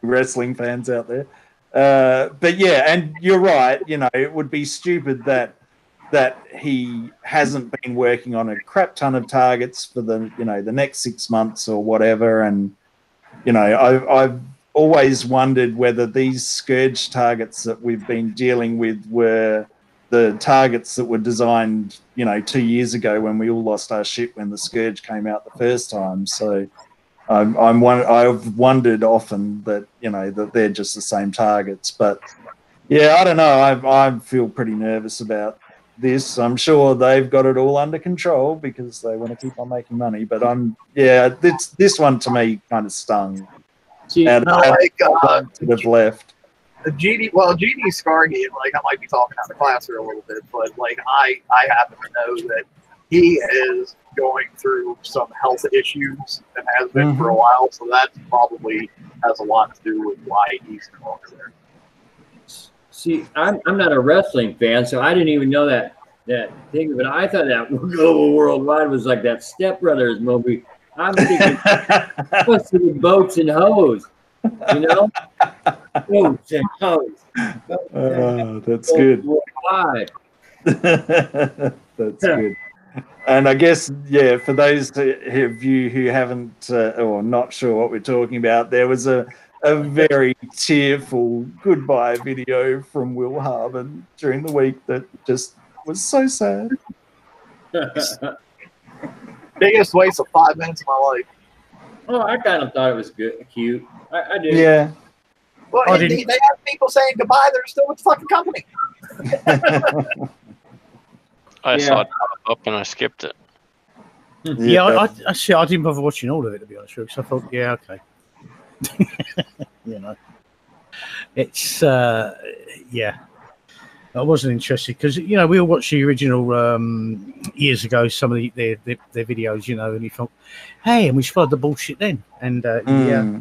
Wrestling fans out there. But yeah, and you're right, it would be stupid that he hasn't been working on a crap ton of targets for the the next 6 months or whatever. And I've always wondered whether these Scourge targets that we've been dealing with were the targets that were designed 2 years ago when we all lost our shit when the Scourge came out the first time. So I've wondered often that that they're just the same targets. But yeah, I don't know, I feel pretty nervous about this. I'm sure they've got it all under control because they want to keep on making money. But this one to me kind of stung. Have left. GD Scargy, like, I might be talking out of class here a little bit, but like I happen to know that he is going through some health issues and has been for a while, so that probably has a lot to do with why he's no longer there. See, I'm not a wrestling fan, so I didn't even know that thing. But I thought that Global Worldwide was like that Step Brothers movie. I'm thinking what's the boats and hoes, boats and hoes. Oh, that's good. That's good. And I guess, for those of you who haven't or not sure what we're talking about, there was a very tearful goodbye video from Will Harvin during the week that just was so sad. Biggest waste of 5 minutes of my life. Oh, I kind of thought it was cute. I did. Yeah. Well, they have people saying goodbye. They're still with the fucking company. I saw it pop up and I skipped it. Yeah, I didn't bother watching all of it, to be honest with you, because I thought, yeah, okay. It's I wasn't interested because we all watched the original years ago, some of their videos, and you thought, hey, and we followed the bullshit then, and yeah.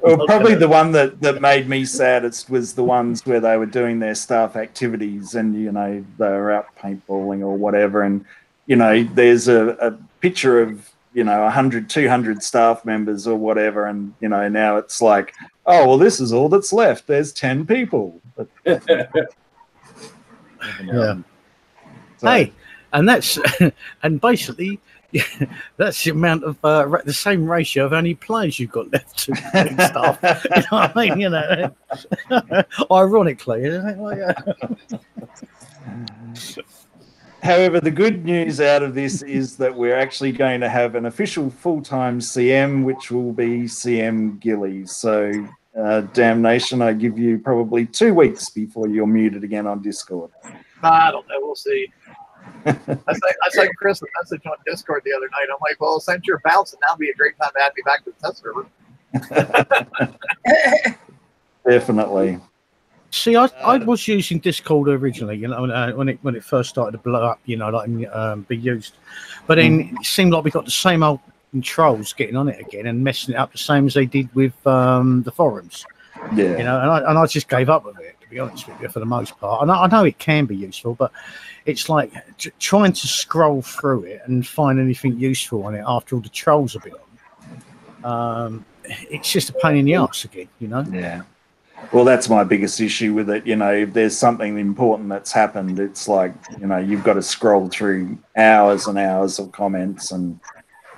Well, probably the one that made me saddest was the ones where they were doing their staff activities and they were out paintballing or whatever, and there's a picture of 100, 200 staff members or whatever, and now it's like, oh well, this is all that's left. There's 10 people. But, yeah. Hey, and that's and basically that's the amount of the same ratio of only players you've got left to staff. You know what I mean? Ironically, isn't it? However, the good news out of this is that we're actually going to have an official full-time CM, which will be CM Gillies. So, Damnation, I give you probably 2 weeks before you're muted again on Discord. I don't know. We'll see. I sent Chris a message on Discord the other night. I'm like, well, since you're bouncing, that'd be a great time to add me back to the test server. Definitely. See, I was using Discord originally, when it first started to blow up, be used. But then it seemed like we got the same old trolls getting on it again and messing it up the same as they did with the forums. Yeah. And I just gave up with it, to be honest with you, for the most part. And I know it can be useful, but it's like trying to scroll through it and find anything useful on it after all the trolls have been on. It's just a pain in the arse again, you know? Yeah. Well, that's my biggest issue with it. You know, if there's something important that's happened, it's like, you know, you've got to scroll through hours and hours of comments, and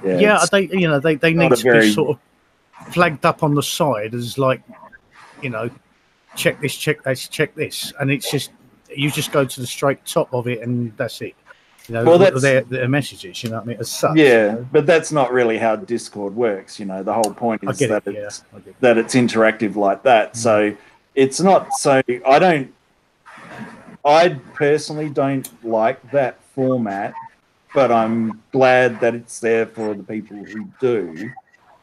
they need to be sort of flagged up on the side as like, you know, check this, check this, and it's just you just go to the straight top of it, and that's it. You know, well, their messages, you know what I mean, as such. Yeah, you know? But that's not really how Discord works. You know, the whole point is that it's interactive like that. Mm. So it's not. So I personally don't like that format, but I'm glad that it's there for the people who do.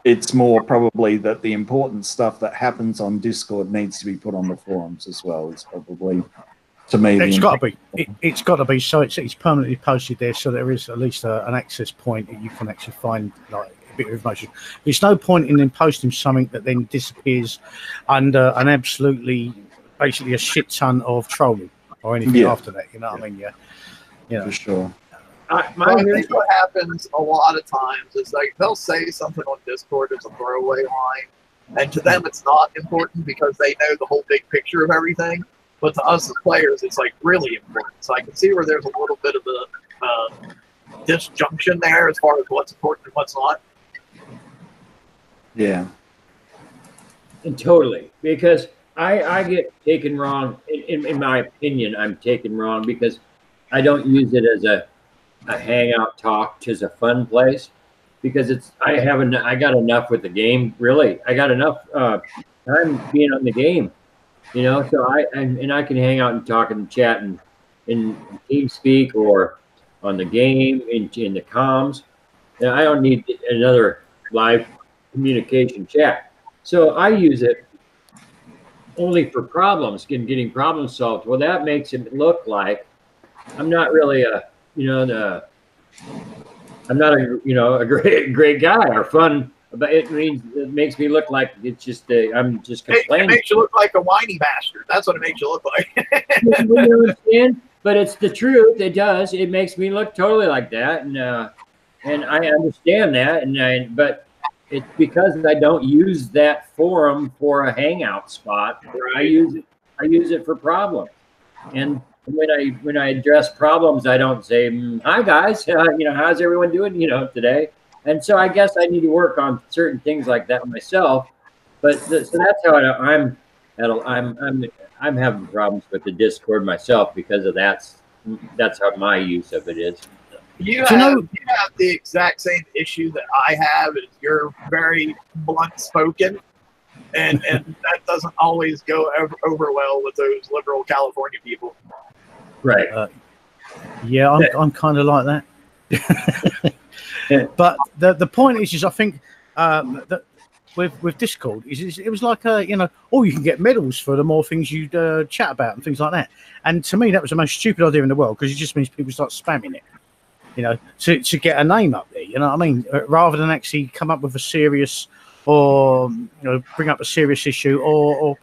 It's more probably that the important stuff that happens on Discord needs to be put on the forums as well. It's probably, to me, it's got to be. It's got to be. So it's permanently posted there, so there is at least an access point that you can actually find like a bit of information. There's no point in them posting something that then disappears under an absolutely, basically a shit ton of trolling or anything after that. You know what I mean? Yeah. For sure. I think what happens a lot of times is like they'll say something on Discord as a throwaway line, and to them it's not important because they know the whole big picture of everything. But to us as players, it's like really important. So I can see where there's a little bit of a disjunction there as far as what's important and what's not. Yeah. And totally, because I get taken wrong. In my opinion, I'm taken wrong because I don't use it as a hangout talk, as a fun place, because I got enough with the game. Really, I got enough time being on the game, you know. So I can hang out and talk and chat and in TeamSpeak or on the game in the comms. And I don't need another live communication chat. So I use it only for problems, getting problems solved. Well, that makes it look like I'm not really I'm not a great guy or fun, but it makes me look like it's just I'm just complaining. It makes you look like a whiny bastard. That's what it makes you look like. You understand? But it's the truth. It does. It makes me look totally like that, and I understand that, but it's because I don't use that forum for a hangout spot. Where I use it for problems, and when I address problems, I don't say, "Hi guys, how's everyone doing, today?" And so I guess I need to work on certain things like that myself. But so that's how I'm having problems with the Discord myself because of that's how my use of it is. You have the exact same issue that I have. Is you're very blunt spoken. And that doesn't always go over well with those liberal California people. Right. I'm kind of like that. But the point is I think that with Discord, it was like you can get medals for the more things you chat about and things like that. And to me, that was the most stupid idea in the world because it just means people start spamming it, to get a name up there. You know what I mean? Rather than actually come up with a serious or bring up a serious issue or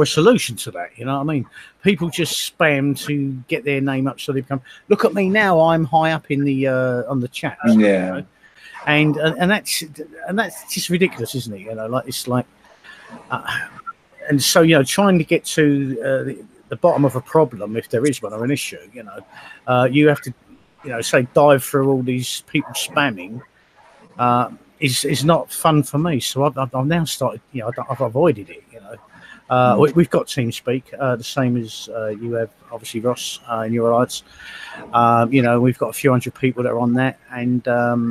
a solution to that. You know what I mean? People just spam to get their name up so they become, look at me now, I'm high up in the on the chat. Yeah. And that's just ridiculous, isn't it? And so trying to get to the bottom of a problem, if there is one or an issue, you have to say dive through all these people spamming. Is not fun for me, so I've now started. I've avoided it. We've got TeamSpeak, the same as you have, obviously, Ross, in your lights. We've got a few hundred people that are on that, and I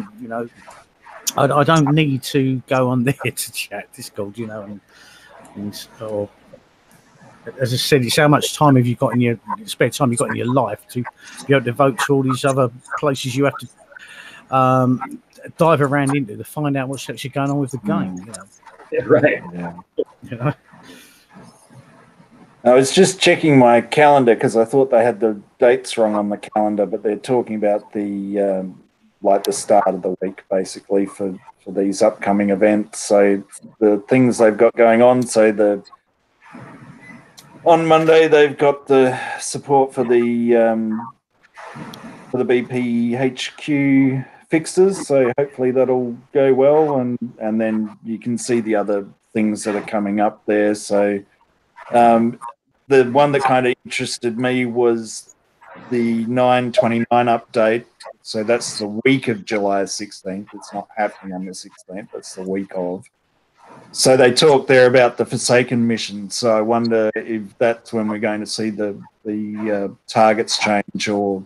don't need to go on there to chat Discord, or as I said, it's how much time have you got in your spare time you've got in your life to be able to devote to all these other places you have to dive around into to find out what's actually going on with the game. Right. Yeah. I was just checking my calendar because I thought they had the dates wrong on the calendar, but they're talking about the the start of the week basically for these upcoming events. So the things they've got going on. So on Monday they've got the support for the BPHQ fixes, so hopefully that'll go well, and then you can see the other things that are coming up there. So the one that kind of interested me was the 9/29 update. So that's the week of July 16th. It's not happening on the 16th. That's the week of. So they talk there about the Forsaken mission. So I wonder if that's when we're going to see the targets change, or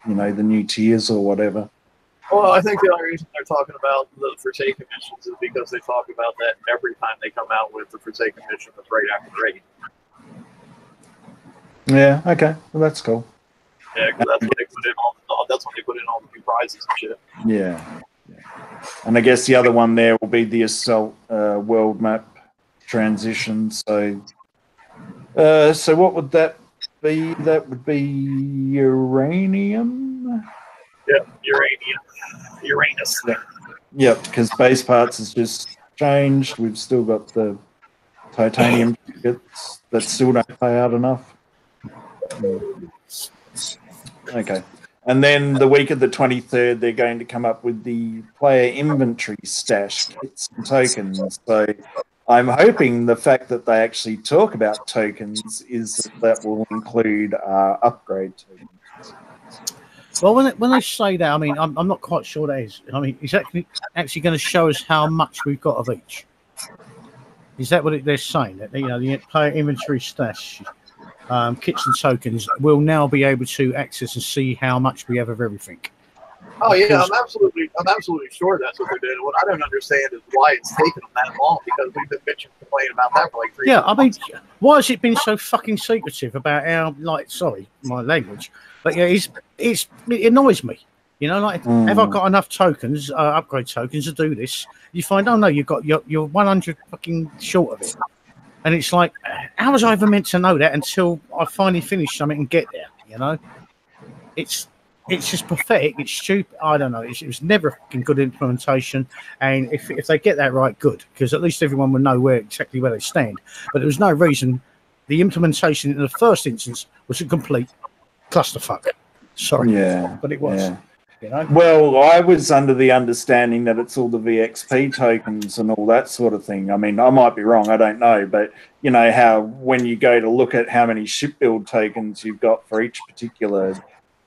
the new tiers or whatever. Well, I think the only reason they're talking about the Forsaken missions is because they talk about that every time they come out with the Forsaken mission that's right after raid. Yeah. Okay. Well, that's cool. Yeah, because that's when they put in all the new prizes and shit. Yeah. And I guess the other one there will be the Assault world map transition. So what would that be? That would be uranium. Yep, Uranus. Yep, because base parts has just changed. We've still got the titanium tickets that still don't pay out enough. Okay. And then the week of the 23rd, they're going to come up with the player inventory stash kits and tokens. So I'm hoping the fact that they actually talk about tokens is that will include upgrade tokens. Well, when they say that, I mean, I'm not quite sure that is. I mean, is that actually going to show us how much we've got of each? Is that what they're saying? That the player inventory stash kits and tokens will now be able to access and see how much we have of everything. Oh yeah, I'm absolutely sure that's what they're doing. What I don't understand is why it's taken them that long, because we've been bitching and complaining about that for like 3 Yeah, I mean, months. why has it been so fucking secretive about our, sorry, my language, but yeah, it annoys me. Have I got enough tokens, upgrade tokens to do this? You find, oh no, you're 100 fucking short of it. And it's like, how was I ever meant to know that until I finally finish something and get there? It's just pathetic. It's stupid. I don't know. It was never a fucking good implementation. And if they get that right, good, because at least everyone will know exactly where they stand. But there was no reason. The implementation in the first instance was a complete clusterfuck. Sorry, but it was. Yeah. Well, I was under the understanding that it's all the VXP tokens and all that sort of thing. I mean, I might be wrong, I don't know, but how when you go to look at how many ship build tokens you've got for each particular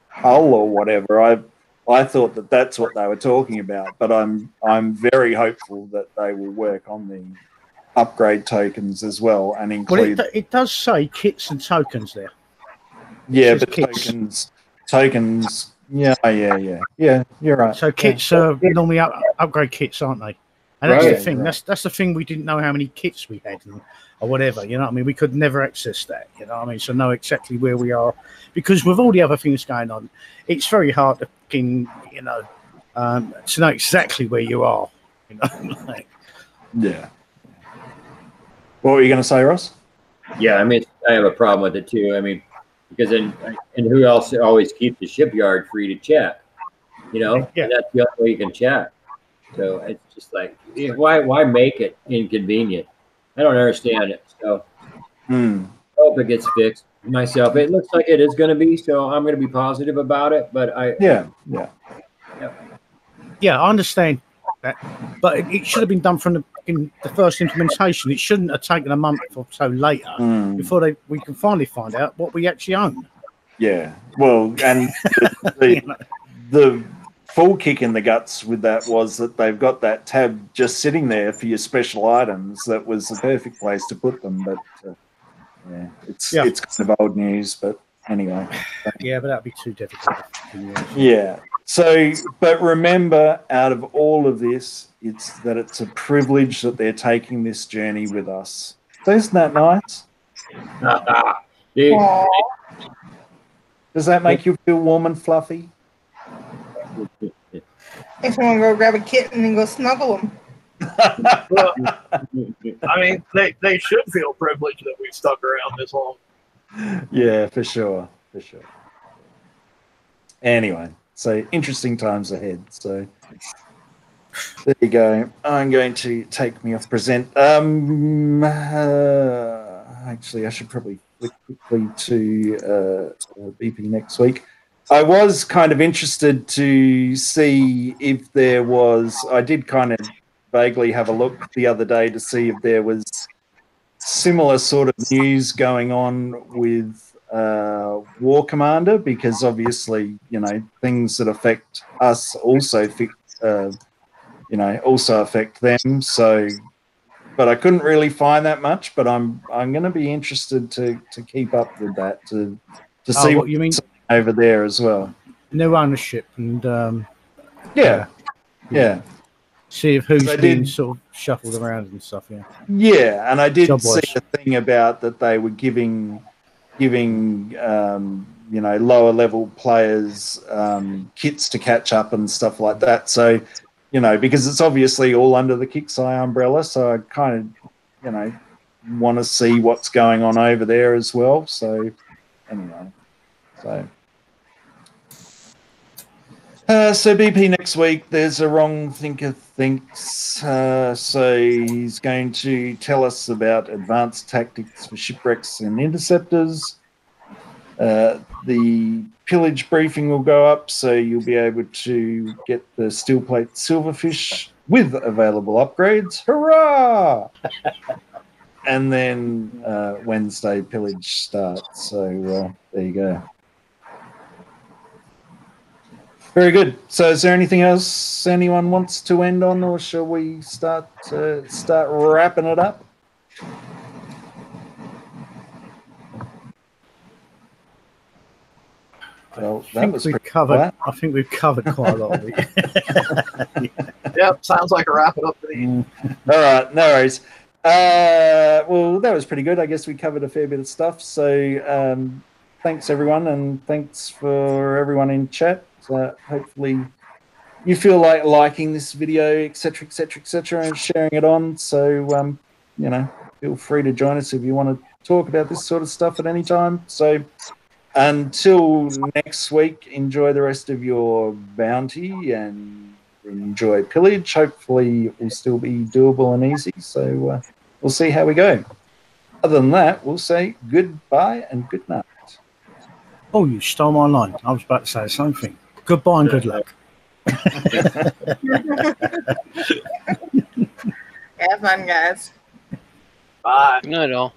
hull or whatever, I thought that that's what they were talking about. But I'm very hopeful that they will work on the upgrade tokens as well and include. Well, it does say kits and tokens there. Yeah, but tokens. Yeah, you're right. So kits are normally upgrade kits, aren't they? And that's the thing. Right. That's the thing. We didn't know how many kits we had or whatever. You know what I mean? We could never access that. You know what I mean? So know exactly where we are, because with all the other things going on, it's very hard to to know exactly where you are. Yeah. What were you going to say, Ross? Yeah, I mean, I have a problem with it too. I mean, because and who else always keeps the shipyard free to chat? Yeah. And that's the only way you can chat. So it's just like, why make it inconvenient? I don't understand it. So I hope it gets fixed myself. It looks like it is going to be, so I'm going to be positive about it. But I I understand that, but it should have been done from the first implementation. It shouldn't have taken a month or so later before we can finally find out what we actually own. Yeah, well, and the full kick in the guts with that was that they've got that tab just sitting there for your special items. That was the perfect place to put them, but it's kind of old news. But anyway, yeah, but that'd be too difficult. Yeah. So, but remember, out of all of this, it's a privilege that they're taking this journey with us. So isn't that nice? Does that make you feel warm and fluffy? If I want to go grab a kitten and go snuggle them. Well, I mean, they should feel privileged that we've stuck around this long. Yeah, for sure. Anyway. So interesting times ahead. So there you go. I'm going to take me off present. Actually, I should probably flick quickly to BP next week. I was kind of interested to see if there was. I did kind of vaguely have a look the other day to see if there was similar sort of news going on with War Commander, because obviously, things that affect us also also affect them. So, but I couldn't really find that much. But I'm going to be interested to keep up with that to see what you mean over there as well. No ownership and Yeah. See if who's being sort of shuffled around and stuff. Yeah, and I did Job-wise. see a thing about that they were giving lower level players kits to catch up and stuff like that. So, because it's obviously all under the Kixeye umbrella, so I kind of, want to see what's going on over there as well. So, anyway, so BP next week, there's a wrong thinker thinks. So he's going to tell us about advanced tactics for shipwrecks and interceptors. The pillage briefing will go up, so you'll be able to get the steel plate silverfish with available upgrades. Hurrah! And then Wednesday pillage starts. So there you go. Very good. So is there anything else anyone wants to end on, or shall we start wrapping it up? Well, I think we've covered quite a lot of it. Yep, sounds like a wrap it up to me. All right, no worries. Well, that was pretty good. I guess we covered a fair bit of stuff. So thanks, everyone, and thanks for everyone in chat. Hopefully you feel like liking this video, etc., and sharing it on. So, feel free to join us if you want to talk about this sort of stuff at any time. So until next week, enjoy the rest of your bounty and enjoy pillage. Hopefully it will still be doable and easy. So we'll see how we go. Other than that, we'll say goodbye and good night. Oh, you stole my line. I was about to say the same thing. Goodbye and good luck. Have fun, guys. Bye. Good night, all.